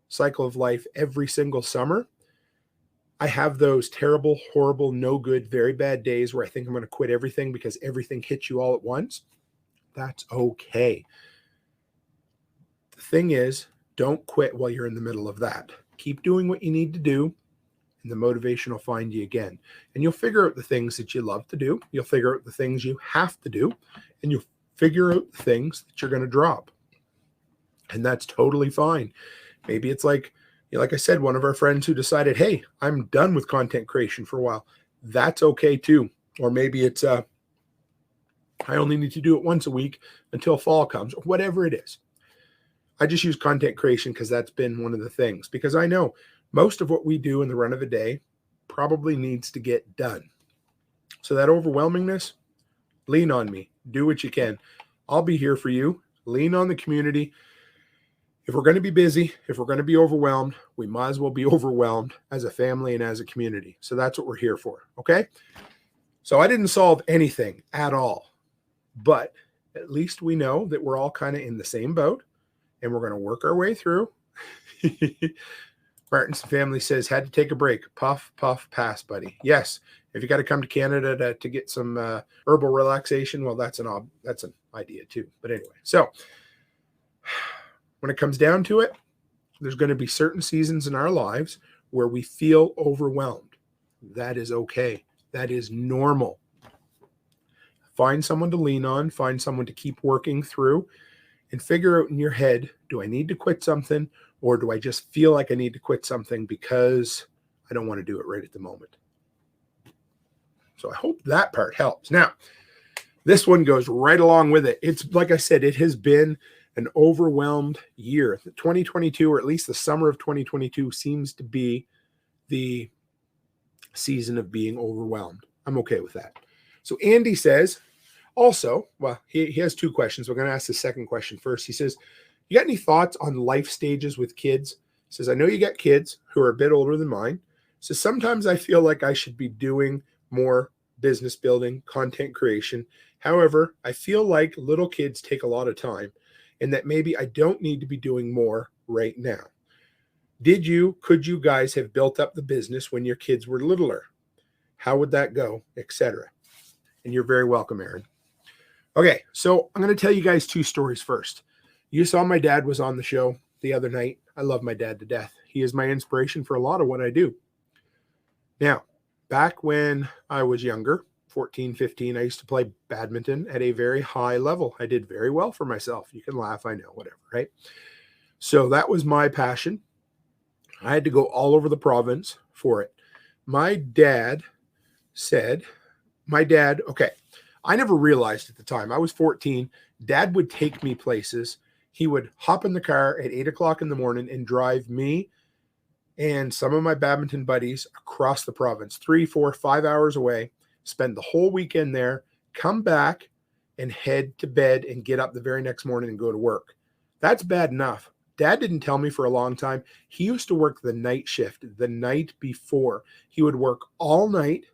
cycle of life every single summer. I have those terrible, horrible, no good, very bad days where I think I'm going to quit everything because everything hits you all at once. That's okay. The thing is, don't quit while you're in the middle of that. Keep doing what you need to do, and the motivation will find you again. And you'll figure out the things that you love to do. You'll figure out the things you have to do, and you'll figure out the things that you're going to drop. And that's totally fine. Maybe it's like I said, one of our friends who decided, hey, I'm done with content creation for a while. That's okay too. Or maybe it's I only need to do it once a week until fall comes, or whatever it is. I just use content creation because that's been one of the things, because I know most of what we do in the run of a day probably needs to get done. So that overwhelmingness, lean on me. Do what you can. I'll be here for you. Lean on the community. If we're going to be busy, if we're going to be overwhelmed, we might as well be overwhelmed as a family and as a community. So that's what we're here for. Okay. So I didn't solve anything at all, but at least we know that we're all kind of in the same boat and we're going to work our way through. Martin's family says, had to take a break. Puff, puff, pass, buddy. Yes. If you got to come to Canada to get some herbal relaxation, well, that's an idea too. But anyway, so when it comes down to it, there's going to be certain seasons in our lives where we feel overwhelmed. That is okay. That is normal. Find someone to lean on, find someone to keep working through, and figure out in your head, do I need to quit something, or do I just feel like I need to quit something because I don't want to do it right at the moment? So I hope that part helps. Now, this one goes right along with it. It's like I said, it has been an overwhelmed year. 2022, or at least the summer of 2022, seems to be the season of being overwhelmed. I'm okay with that. So Andy says, also, well, he has two questions. We're going to ask the second question first. He says, you got any thoughts on life stages with kids? He says, I know you got kids who are a bit older than mine. So sometimes I feel like I should be doing more business building, content creation. However, I feel like little kids take a lot of time, and that maybe I don't need to be doing more right now. Could you guys have built up the business when your kids were littler? How would that go, etc.? And you're very welcome, Aaron. Okay, so I'm going to tell you guys two stories first. You saw my dad was on the show the other night. I love my dad to death. He is my inspiration for a lot of what I do. Now, back when I was younger, 14, 15, I used to play badminton at a very high level. I did very well for myself. You can laugh, I know, whatever, right? So that was my passion. I had to go all over the province for it. My dad said, okay, I never realized at the time. I was 14. Dad would take me places. He would hop in the car at 8 o'clock in the morning and drive me and some of my badminton buddies across the province, 3, 4, 5 hours away, spend the whole weekend there, come back and head to bed and get up the very next morning and go to work. That's bad enough. Dad didn't tell me for a long time. He used to work the night shift the night before. He would work all night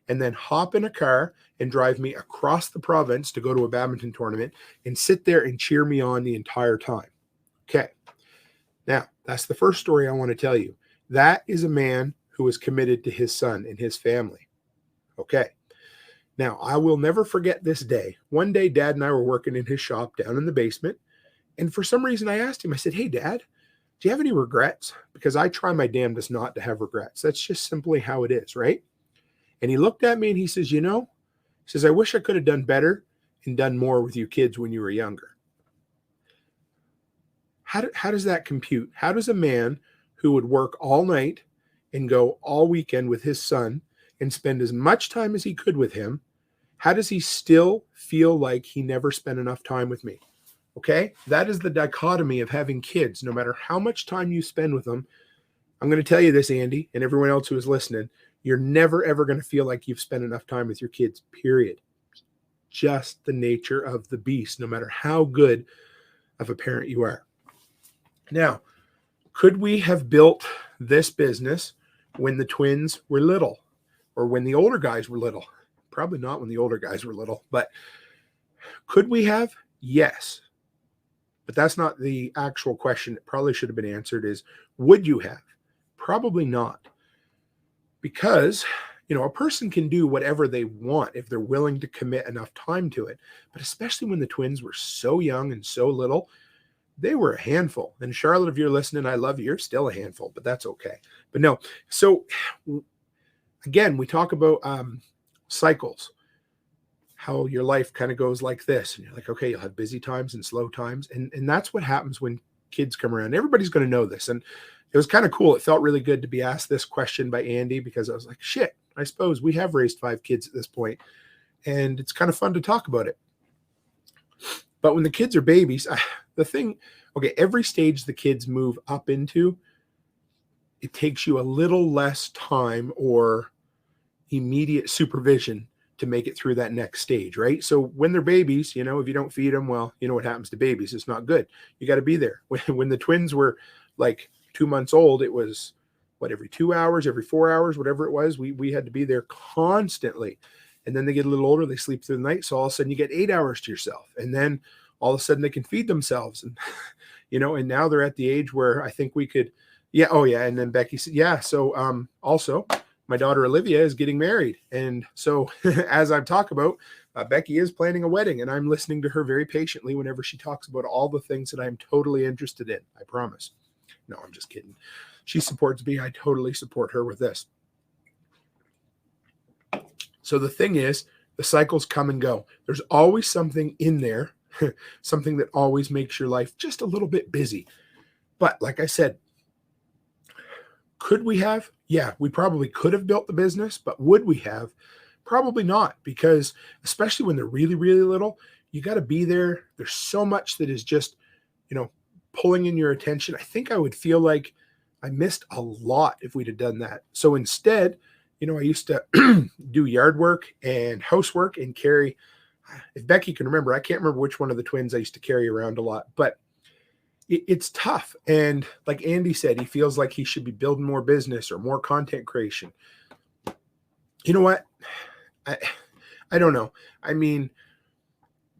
and then hop in a car and drive me across the province to go to a badminton tournament and sit there and cheer me on the entire time. Okay. Now, that's the first story I want to tell you. That is a man who is committed to his son and his family. Okay. Now, I will never forget this day. One day, Dad and I were working in his shop down in the basement. And for some reason, I asked him, I said, "Hey, Dad, do you have any regrets?" Because I try my damnedest not to have regrets. That's just simply how it is, right? And he looked at me and he says, he says, "I wish I could have done better and done more with you kids when you were younger." How does that compute? How does a man who would work all night and go all weekend with his son and spend as much time as he could with him, how does he still feel like he never spent enough time with me? Okay? That is the dichotomy of having kids. No matter how much time you spend with them, I'm going to tell you this, Andy, and everyone else who is listening, you're never, ever going to feel like you've spent enough time with your kids, period. Just the nature of the beast, no matter how good of a parent you are. Now, could we have built this business when the twins were little or when the older guys were little? Probably not when the older guys were little, but could we have? Yes. But that's not the actual question. It probably should have been answered is, would you have? Probably not. Because, a person can do whatever they want if they're willing to commit enough time to it. But especially when the twins were so young and so little, they were a handful. And Charlotte, if you're listening, I love you. You're still a handful, but that's okay. But no. So again, we talk about cycles, how your life kind of goes like this. And you're like, okay, you'll have busy times and slow times. And that's what happens when kids come around. Everybody's going to know this. And it was kind of cool. It felt really good to be asked this question by Andy because I was like, shit, I suppose we have raised 5 kids at this point, and it's kind of fun to talk about it. But when the kids are babies, every stage the kids move up into, it takes you a little less time or immediate supervision to make it through that next stage, right? So when they're babies, if you don't feed them, well, you know what happens to babies. It's not good. You got to be there. When the twins were like 2 months old, it was every 2 hours, every 4 hours, whatever it was, we had to be there constantly. And then they get a little older, they sleep through the night. So all of a sudden you get 8 hours to yourself. And then all of a sudden they can feed themselves. And, and now they're at the age where I think we could, yeah. Oh yeah. And then Becky said, yeah. So also my daughter Olivia is getting married. And so as I've talked about, Becky is planning a wedding, and I'm listening to her very patiently whenever she talks about all the things that I'm totally interested in. I promise. No, I'm just kidding. She supports me. I totally support her with this. So the thing is, the cycles come and go. There's always something in there, something that always makes your life just a little bit busy. But like I said, could we have? Yeah, we probably could have built the business, but would we have? Probably not, because especially when they're really, really little, you got to be there. There's so much that is just, pulling in your attention. I think I would feel like I missed a lot if we'd have done that. So instead, I used to do yard work and housework and carry, if Becky can remember, I can't remember which one of the twins I used to carry around a lot, but it's tough. And like Andy said, he feels like he should be building more business or more content creation. You know what? I don't know. I mean,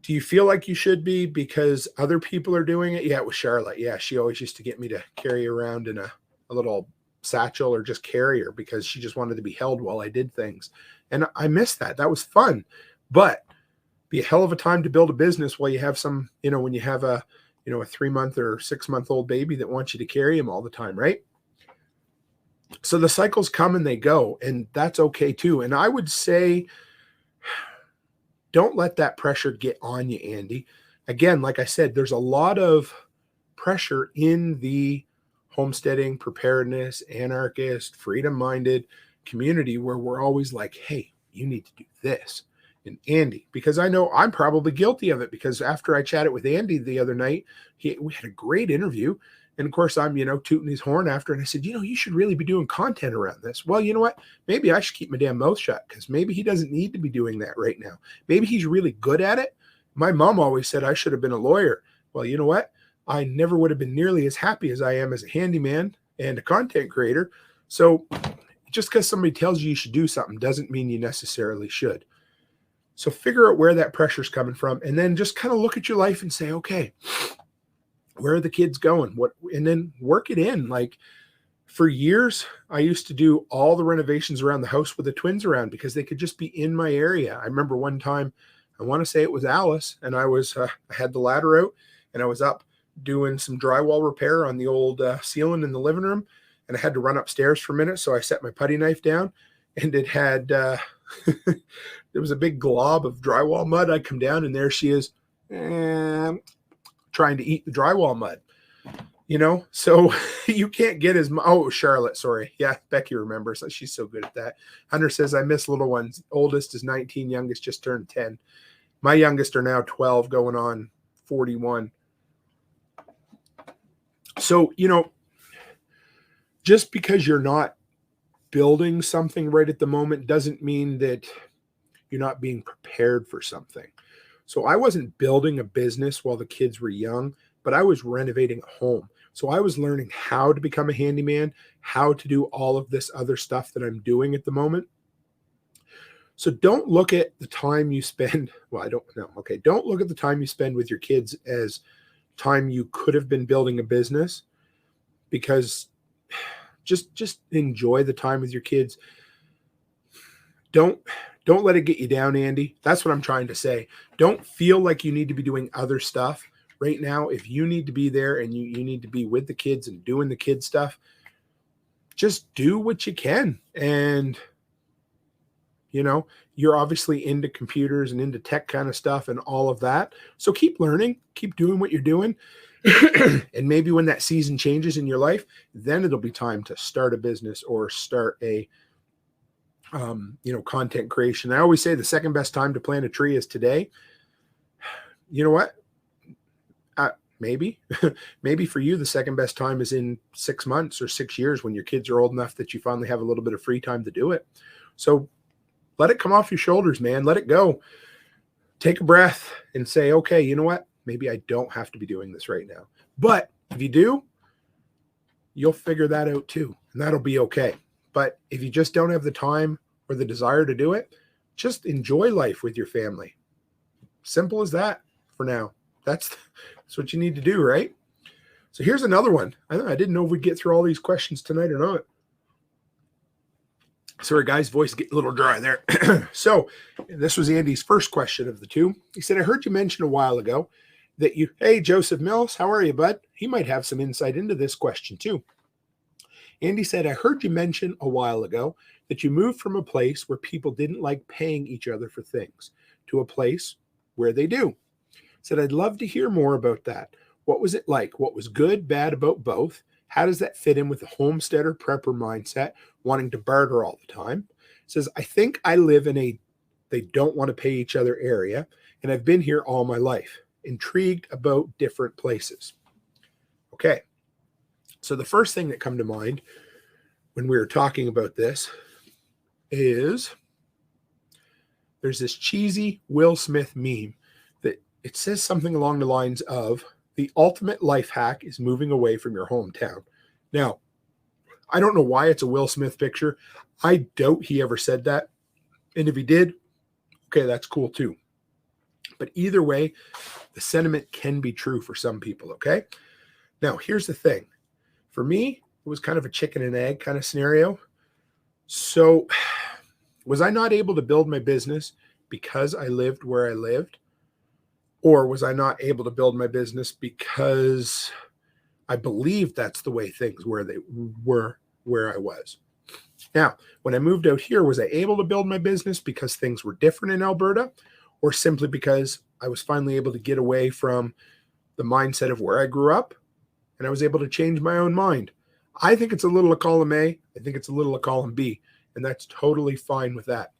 do you feel like you should be because other people are doing it? Yeah, with Charlotte. Yeah, she always used to get me to carry around in a little satchel or just carry her because she just wanted to be held while I did things. And I miss that. That was fun. But be a hell of a time to build a business while you have some, when you have a 3-month or 6-month-old baby that wants you to carry him all the time, right? So the cycles come and they go, and that's okay too. And I would say, don't let that pressure get on you, Andy. Again, like I said, there's a lot of pressure in the homesteading, preparedness, anarchist, freedom-minded community where we're always like, hey, you need to do this. And Andy, because I know I'm probably guilty of it, because after I chatted with Andy the other night, we had a great interview. And of course, I'm, tooting his horn after. And I said, you should really be doing content around this. Well, you know what? Maybe I should keep my damn mouth shut, because maybe he doesn't need to be doing that right now. Maybe he's really good at it. My mom always said I should have been a lawyer. Well, you know what? I never would have been nearly as happy as I am as a handyman and a content creator. So just because somebody tells you should do something doesn't mean you necessarily should. So figure out where that pressure's coming from, and then just kind of look at your life and say, okay, where are the kids going? And then work it in. Like, for years, I used to do all the renovations around the house with the twins around, because they could just be in my area. I remember one time, I want to say it was Alice, and I had the ladder out, and I was up doing some drywall repair on the old ceiling in the living room, and I had to run upstairs for a minute. So I set my putty knife down, and it had, there was a big glob of drywall mud. I come down, and there she is, trying to eat the drywall mud, so you can't get Charlotte, sorry. Yeah, Becky remembers. She's so good at that. Hunter says, I miss little ones. Oldest is 19, youngest just turned 10. My youngest are now 12, going on 41. So, just because you're not building something right at the moment doesn't mean that you're not being prepared for something. So I wasn't building a business while the kids were young, but I was renovating a home. So I was learning how to become a handyman, how to do all of this other stuff that I'm doing at the moment. So don't look at the time you spend. Well, I don't know. Okay. Don't look at the time you spend with your kids as time you could have been building a business, because just enjoy the time with your kids. Don't let it get you down, Andy. That's what I'm trying to say. Don't feel like you need to be doing other stuff right now. If you need to be there and you need to be with the kids and doing the kid stuff, just do what you can. And, you're obviously into computers and into tech kind of stuff and all of that. So keep learning, keep doing what you're doing. And maybe when that season changes in your life, then it'll be time to start a business or start a content creation. I always say the second best time to plant a tree is today. You know what? Maybe for you, the second best time is in 6 months or 6 years, when your kids are old enough that you finally have a little bit of free time to do it. So let it come off your shoulders, man. Let it go. Take a breath and say, okay, you know what? Maybe I don't have to be doing this right now. But if you do, you'll figure that out too, and that'll be okay. But if you just don't have the time or the desire to do it, just enjoy life with your family. Simple as that for now. That's what you need to do, right? So here's another one. I didn't know if we'd get through all these questions tonight or not. Sorry, guys, voice get a little dry there. So this was Andy's first question of the two. He said, I heard you mention a while ago that hey, Joseph Mills, how are you, bud? He might have some insight into this question too. Andy said, I heard you mention a while ago that you moved from a place where people didn't like paying each other for things to a place where they do. Said, I'd love to hear more about that. What was it like? What was good, bad about both? How does that fit in with the homesteader prepper mindset, wanting to barter all the time? Says, I think I live in a they don't want to pay each other area, and I've been here all my life. Intrigued about different places. Okay. So the first thing that come to mind when we were talking about this is there's this cheesy Will Smith meme that it says something along the lines of, the ultimate life hack is moving away from your hometown. Now, I don't know why it's a Will Smith picture. I doubt he ever said that. And if he did, okay, that's cool too. But either way, the sentiment can be true for some people, okay? Now, here's the thing. For me, it was kind of a chicken and egg kind of scenario. So was I not able to build my business because I lived where I lived? Or was I not able to build my business because I believed that's the way things were where I was? Now, when I moved out here, was I able to build my business because things were different in Alberta, or simply because I was finally able to get away from the mindset of where I grew up and I was able to change my own mind? I think it's a little of column A. I think it's a little of column B, and that's totally fine with that.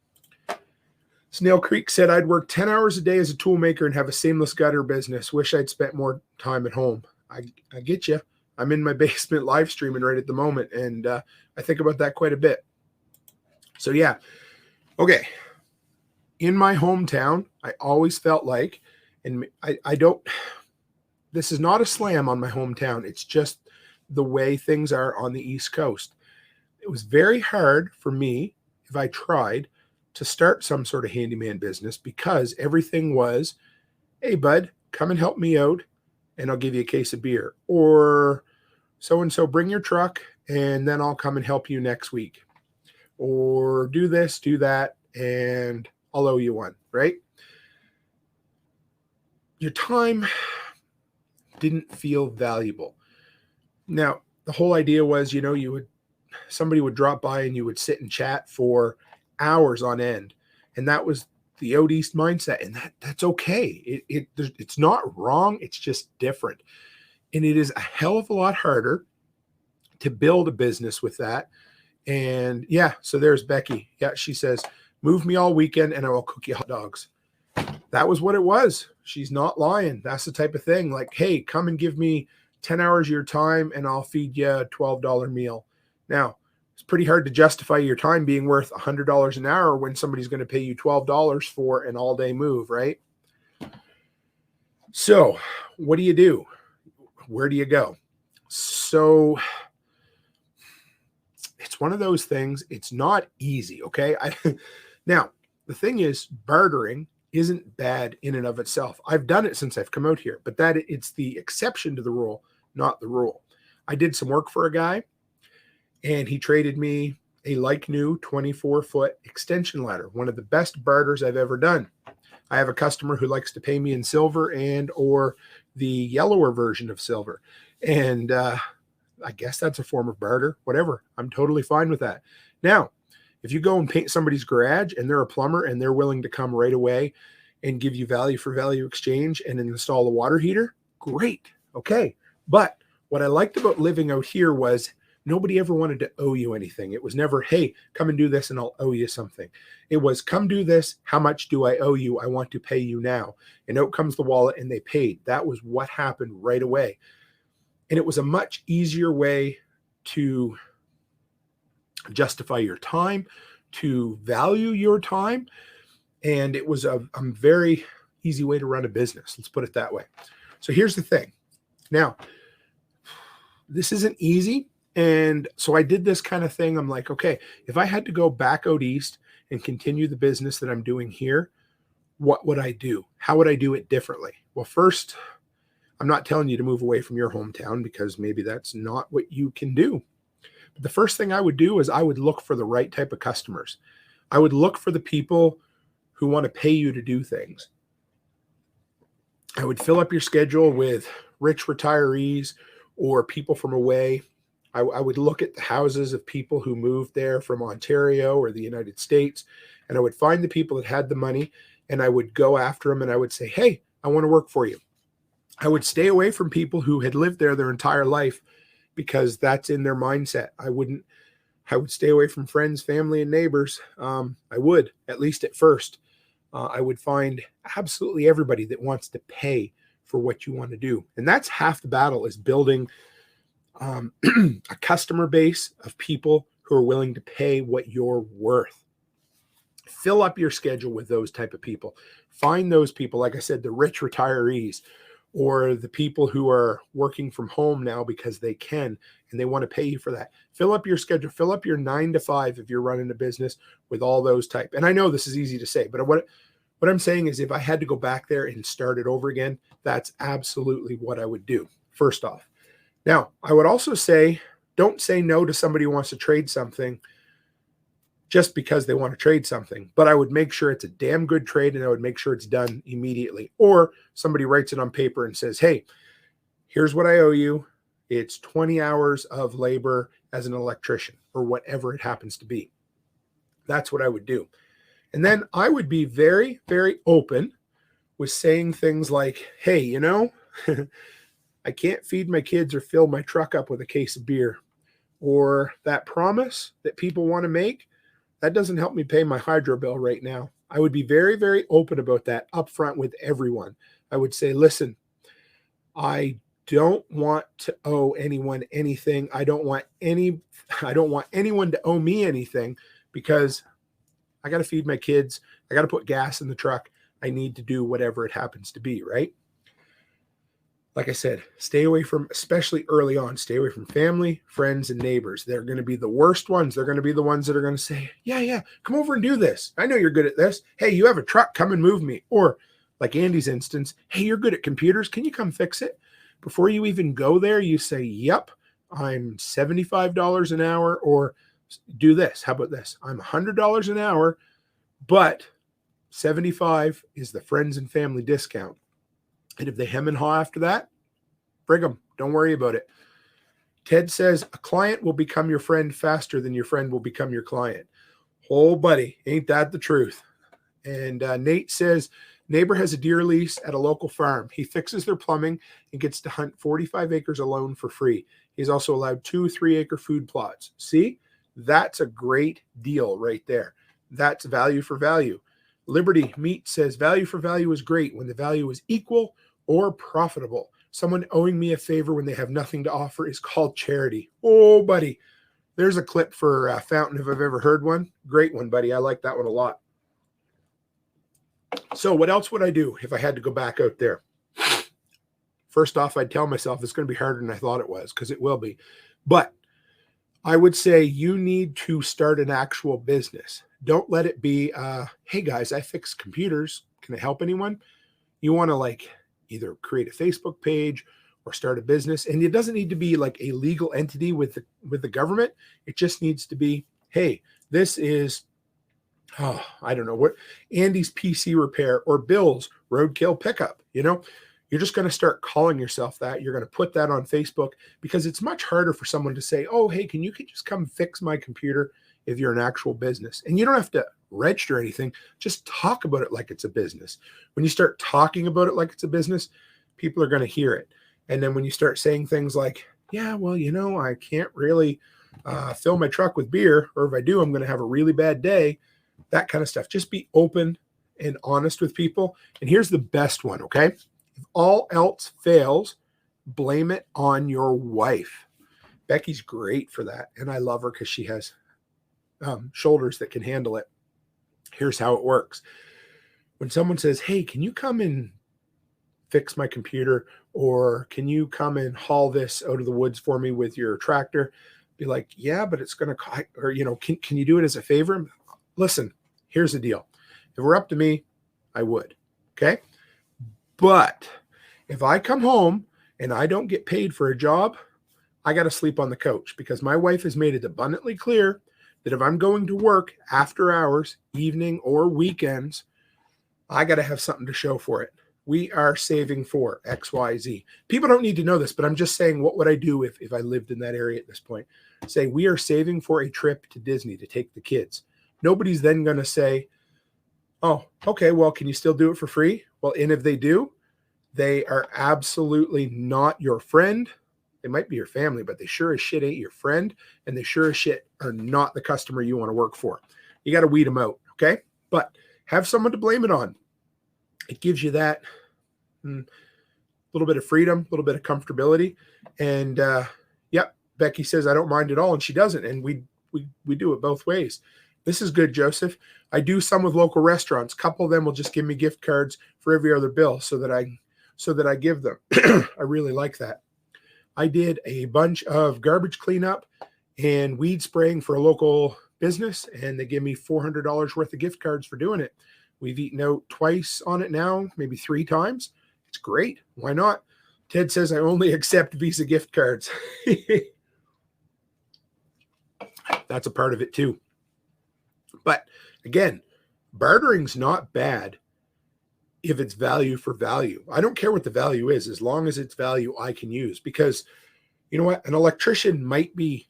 Snail Creek said, I'd work 10 hours a day as a tool maker and have a seamless gutter business. Wish I'd spent more time at home. I get you. I'm in my basement live streaming right at the moment, and I think about that quite a bit. So yeah. Okay. In my hometown, I always felt like, and I don't, this is not a slam on my hometown. It's just the way things are on the East Coast. It was very hard for me, if I tried, to start some sort of handyman business because everything was, hey, bud, come and help me out and I'll give you a case of beer. Or so-and-so, bring your truck and then I'll come and help you next week. Or do this, do that, and I'll owe you one, right? Your time didn't feel valuable. Now, the whole idea was, somebody would drop by and you would sit and chat for hours on end. And that was the out East mindset. And that's okay. It's not wrong. It's just different. And it is a hell of a lot harder to build a business with that. And yeah, so there's Becky. Yeah, she says, move me all weekend and I will cook you hot dogs. That was what it was. She's not lying. That's the type of thing. Like, hey, come and give me 10 hours of your time and I'll feed you a $12 meal. Now, it's pretty hard to justify your time being worth $100 an hour when somebody's going to pay you $12 for an all-day move, right? So what do you do? Where do you go? So it's one of those things. It's not easy, okay? Now, the thing is, bartering isn't bad in and of itself. I've done it since I've come out here, but it's the exception to the rule, not the rule. I did some work for a guy, and he traded me a like-new 24-foot extension ladder, one of the best barters I've ever done. I have a customer who likes to pay me in silver and or the yellower version of silver. And I guess that's a form of barter, whatever. I'm totally fine with that. Now, if you go and paint somebody's garage and they're a plumber and they're willing to come right away and give you value for value exchange and install a water heater, great. Okay. But what I liked about living out here was nobody ever wanted to owe you anything. It was never, hey, come and do this and I'll owe you something. It was, come do this. How much do I owe you? I want to pay you now. And out comes the wallet and they paid. That was what happened right away. And it was a much easier way to justify your time, to value your time. And it was a very easy way to run a business. Let's put it that way. So here's the thing. Now, this isn't easy. And so I did this kind of thing. I'm like, okay, if I had to go back out east and continue the business that I'm doing here, what would I do? How would I do it differently? Well, first, I'm not telling you to move away from your hometown because maybe that's not what you can do. But the first thing I would do is I would look for the right type of customers. I would look for the people who want to pay you to do things. I would fill up your schedule with rich retirees or people from away. I would look at the houses of people who moved there from Ontario or the United States, and I would find the people that had the money, and I would go after them, and I would say, hey, I want to work for you. I would stay away from people who had lived there their entire life because that's in their mindset. I would stay away from friends, family, and neighbors. I would, at least at first. I would find absolutely everybody that wants to pay for what you want to do. And that's half the battle, is building a customer base of people who are willing to pay what you're worth. Fill up your schedule with those type of people. Find those people, like I said, the rich retirees, or the people who are working from home now because they can and they want to pay you for that. Fill up your schedule. Fill up your 9 to 5 if you're running a business with all those type. And I know this is easy to say, but what I'm saying is, if I had to go back there and start it over again, that's absolutely what I would do, first off. Now, I would also say, don't say no to somebody who wants to trade something just because they want to trade something. But I would make sure it's a damn good trade, and I would make sure it's done immediately. Or somebody writes it on paper and says, hey, here's what I owe you. It's 20 hours of labor as an electrician, or whatever it happens to be. That's what I would do. And then I would be very, very open with saying things like, hey, I can't feed my kids or fill my truck up with a case of beer, or that promise that people want to make, that doesn't help me pay my hydro bill right now. I would be very, very open about that upfront with everyone. I would say, listen, I don't want to owe anyone anything. I don't want anyone to owe me anything, because I got to feed my kids. I got to put gas in the truck. I need to do whatever it happens to be, right? Like I said, stay away from, especially early on, stay away from family, friends, and neighbors. They're going to be the worst ones. They're going to be the ones that are going to say, yeah, come over and do this. I know you're good at this. Hey, you have a truck, come and move me. Or like Andy's instance, hey, you're good at computers. Can you come fix it? Before you even go there, you say, yep, I'm $75 an hour, or do this. How about this? I'm $100 an hour, but 75 is the friends and family discount. And if they hem and haw after that, bring them. Don't worry about it. Ted says, a client will become your friend faster than your friend will become your client. Oh, buddy, ain't that the truth? And Nate says, neighbor has a deer lease at a local farm. He fixes their plumbing and gets to hunt 45 acres alone for free. He's also allowed 2 3-acre food plots. See, that's a great deal right there. That's value for value. Liberty Meat says, value for value is great when the value is equal or profitable. Someone owing me a favor when they have nothing to offer is called charity. Oh, buddy. There's a clip for Fountain if I've ever heard one. Great one, buddy. I like that one a lot. So what else would I do if I had to go back out there? First off, I'd tell myself it's going to be harder than I thought it was, because it will be. But I would say you need to start an actual business. Don't let it be, hey guys, I fix computers. Can I help anyone? You want to either create a Facebook page or start a business. And it doesn't need to be like a legal entity with the government. It just needs to be, hey, this is, I don't know what, Andy's PC repair or Bill's roadkill pickup. You're just going to start calling yourself that. You're going to put that on Facebook, because it's much harder for someone to say, oh, hey, can you just come fix my computer, if you're an actual business. And you don't have to register anything. Just talk about it like it's a business. When you start talking about it like it's a business, people are going to hear it. And then when you start saying things like, yeah, well, I can't really fill my truck with beer, or if I do, I'm going to have a really bad day, that kind of stuff. Just be open and honest with people. And here's the best one, okay? If all else fails, blame it on your wife. Becky's great for that. And I love her because she has shoulders that can handle it. Here's how it works. When someone says, hey, can you come and fix my computer, or can you come and haul this out of the woods for me with your tractor? Be like, yeah, but it's going to cost, or, can you do it as a favor? Listen, here's the deal. If it were up to me, I would. Okay. But if I come home and I don't get paid for a job, I got to sleep on the couch, because my wife has made it abundantly clear that if I'm going to work after hours, evening or weekends, I got to have something to show for it. We are saving for XYZ. People don't need to know this, but I'm just saying, what would I do if I lived in that area at this point? Say, we are saving for a trip to Disney to take the kids. Nobody's then going to say, oh, okay, well, can you still do it for free? Well, and if they do, they are absolutely not your friend. They might be your family, but they sure as shit ain't your friend, and they sure as shit are not the customer you want to work for. You got to weed them out, okay? But have someone to blame it on. It gives you that little bit of freedom, a little bit of comfortability. And yep, Becky says, I don't mind at all, and she doesn't. And we do it both ways. This is good, Joseph. I do some with local restaurants. A couple of them will just give me gift cards for every other bill so that I give them. I really like that. I did a bunch of garbage cleanup and weed spraying for a local business, and they give me $400 worth of gift cards for doing it. We've eaten out twice on it now, maybe 3 times. It's great. Why not? Ted says, I only accept Visa gift cards. That's a part of it too. But again, bartering's not bad if it's value for value. I don't care what the value is, as long as it's value I can use. Because you know what? An electrician might be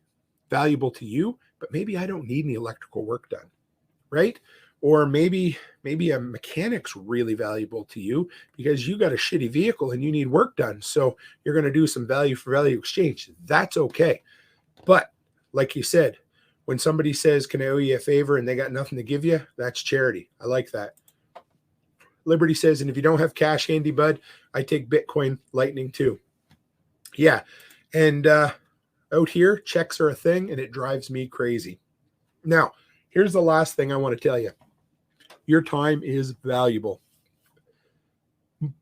valuable to you, but maybe I don't need any electrical work done, right? Or maybe a mechanic's really valuable to you because you got a shitty vehicle and you need work done. So you're going to do some value for value exchange. That's okay. But like you said, when somebody says, can I owe you a favor, and they got nothing to give you, that's charity. I like that. Liberty says, and if you don't have cash handy, bud, I take Bitcoin Lightning too. Yeah. And out here, checks are a thing, and it drives me crazy. Now, here's the last thing I want to tell you. Your time is valuable.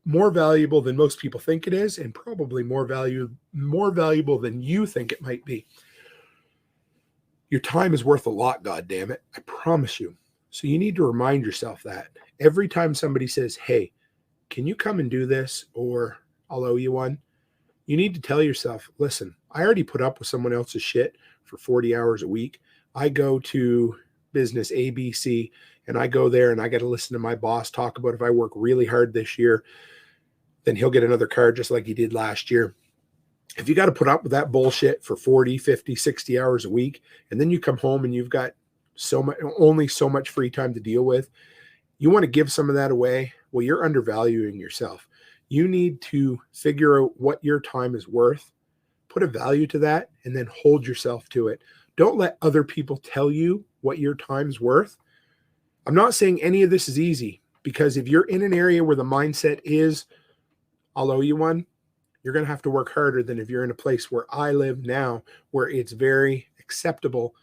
More valuable than most people think it is, and probably more valuable than you think it might be. Your time is worth a lot, goddammit. I promise you. So you need to remind yourself that every time somebody says, hey, can you come and do this, or I'll owe you one, you need to tell yourself, listen, I already put up with someone else's shit for 40 hours a week. I go to business ABC, and I go there and I got to listen to my boss talk about if I work really hard this year, then he'll get another car just like he did last year. If you got to put up with that bullshit for 40, 50, 60 hours a week, and then you come home and you've got only so much free time to deal with, you want to give some of that away, well, you're undervaluing yourself. You need to figure out what your time is worth, put a value to that, and then hold yourself to it. Don't let other people tell you what your time's worth. I'm not saying any of this is easy, because if you're in an area where the mindset is, I'll owe you one, you're going to have to work harder than if you're in a place where I live now, where it's very acceptable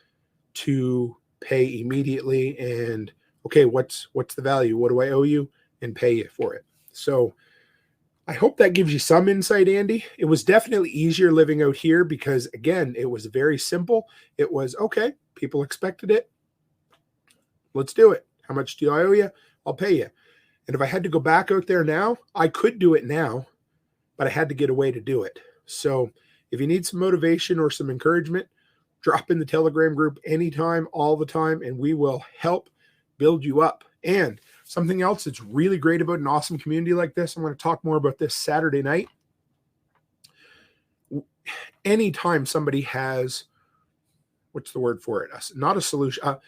to pay immediately and, okay, what's the value? What do I owe you? And pay you for it. So I hope that gives you some insight, Andy. It was definitely easier living out here because, again, it was very simple. It was, okay, people expected it. Let's do it. How much do I owe you? I'll pay you. And if I had to go back out there now, I could do it now, but I had to get away to do it. So if you need some motivation or some encouragement, drop in the Telegram group anytime, all the time, and we will help build you up. And something else that's really great about an awesome community like this, I'm going to talk more about this Saturday night. Anytime somebody has, what's the word for it? Not a solution, a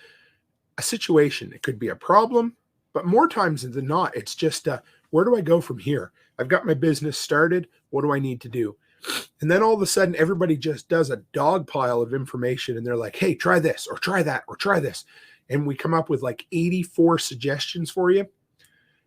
situation. It could be a problem, but more times than not, it's just, where do I go from here? I've got my business started. What do I need to do? And then all of a sudden, everybody just does a dog pile of information, and they're like, hey, try this, or try that, or try this. And we come up with like 84 suggestions for you.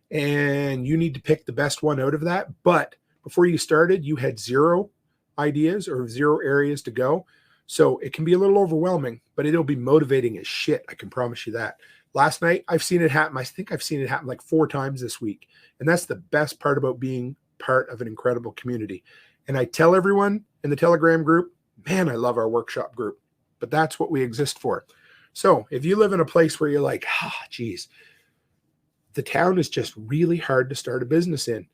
And you need to pick the best one out of that. But before you started, you had 0 ideas or 0 areas to go. So it can be a little overwhelming, but it'll be motivating as shit. I can promise you that. Last night, I've seen it happen. I think I've seen it happen like 4 times this week. And that's the best part about being part of an incredible community. And I tell everyone in the Telegram group, man, I love our workshop group, but that's what we exist for. So if you live in a place where you're like, geez, the town is just really hard to start a business in.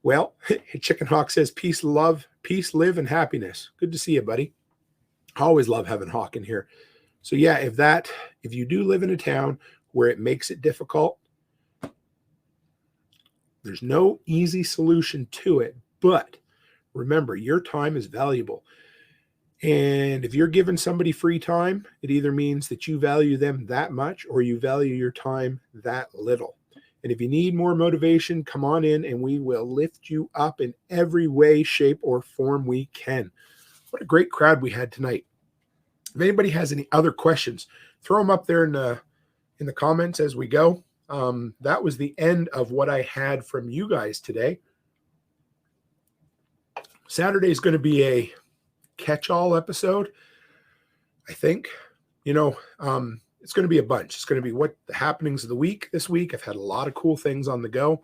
Well, Chicken Hawk says, peace, love, peace, live, and happiness. Good to see you, buddy. I always love having Hawk in here. So yeah, if you do live in a town where it makes it difficult, there's no easy solution to it. But remember, your time is valuable. And if you're giving somebody free time, it either means that you value them that much or you value your time that little. And if you need more motivation, come on in and we will lift you up in every way, shape, or form we can. What a great crowd we had tonight. If anybody has any other questions, throw them up there in the comments as we go. That was the end of what I had from you guys today. Saturday is going to be a catch-all episode, I think. It's going to be a bunch. It's going to be what the happenings of the week this week. I've had a lot of cool things on the go.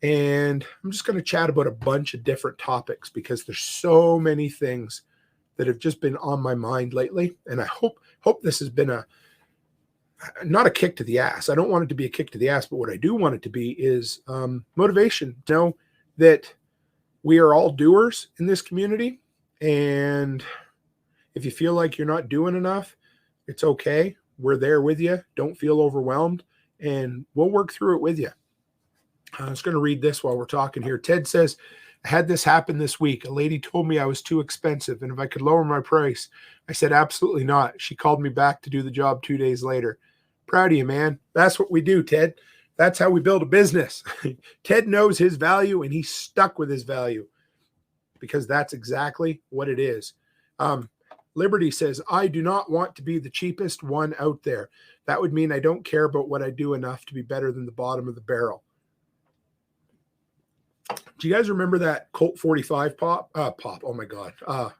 And I'm just going to chat about a bunch of different topics because there's so many things that have just been on my mind lately. And I hope this has been not a kick to the ass. I don't want it to be a kick to the ass, but what I do want it to be is motivation. To know that we are all doers in this community. And if you feel like you're not doing enough, it's okay. We're there with you. Don't feel overwhelmed. And we'll work through it with you. I was going to read this while we're talking here. Ted says, I had this happen this week. A lady told me I was too expensive and if I could lower my price. I said, absolutely not. She called me back to do the job 2 days later. Proud of you, man. That's what we do, Ted. That's how we build a business. Ted knows his value and he's stuck with his value because that's exactly what it is. Liberty says, I do not want to be the cheapest one out there. That would mean I don't care about what I do enough to be better than the bottom of the barrel. Do you guys remember that Colt 45 pop? Oh my God.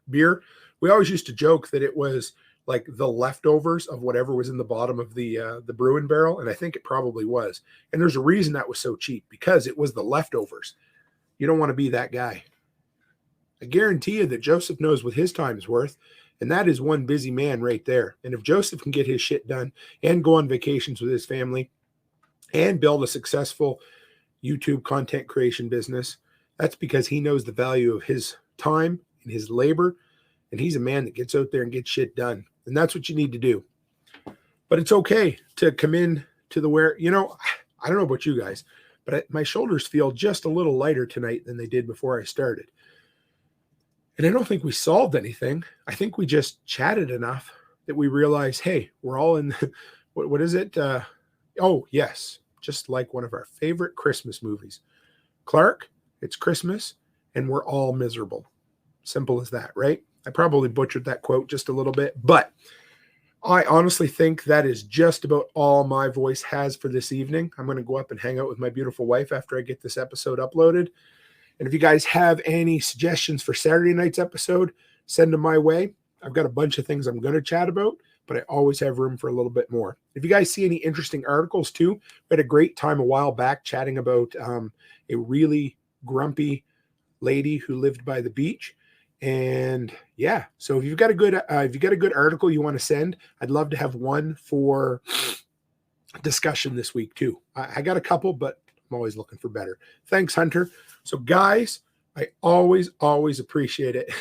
Beer. We always used to joke that it was like the leftovers of whatever was in the bottom of the brewing barrel. And I think it probably was. And there's a reason that was so cheap, because it was the leftovers. You don't want to be that guy. I guarantee you that Joseph knows what his time is worth. And that is one busy man right there. And if Joseph can get his shit done and go on vacations with his family and build a successful YouTube content creation business, that's because he knows the value of his time and his labor. And he's a man that gets out there and gets shit done. And that's what you need to do. But it's okay to come in to the where, you know, I don't know about you guys, but my shoulders feel just a little lighter tonight than they did before I started. And I don't think we solved anything. I think we just chatted enough that we realized, hey, we're all in, what is it? Oh, yes. Just like one of our favorite Christmas movies. Clark, it's Christmas, and we're all miserable. Simple as that, right? I probably butchered that quote just a little bit, but I honestly think that is just about all my voice has for this evening. I'm going to go up and hang out with my beautiful wife after I get this episode uploaded. And if you guys have any suggestions for Saturday night's episode, send them my way. I've got a bunch of things I'm going to chat about, but I always have room for a little bit more. If you guys see any interesting articles too, we had a great time a while back chatting about a really grumpy lady who lived by the beach. And yeah, so if you've got a good article you want to send, I'd love to have one for discussion this week too. I got a couple, but I'm always looking for better. Thanks, Hunter. So guys, I always appreciate it.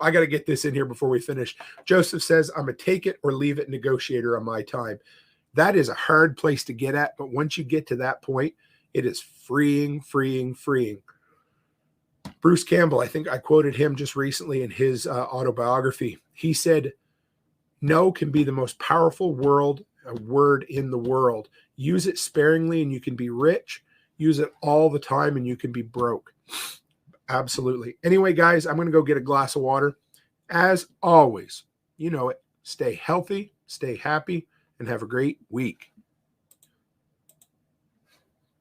I got to get this in here before we finish. Joseph says, I'm a take it or leave it negotiator on my time. That is a hard place to get at, but once you get to that point, it is freeing. Bruce Campbell, I think I quoted him just recently in his autobiography. He said, no can be the most powerful word in the world. Use it sparingly and you can be rich. Use it all the time and you can be broke. Absolutely. Anyway, guys, I'm going to go get a glass of water. As always, you know it. Stay healthy, stay happy, and have a great week.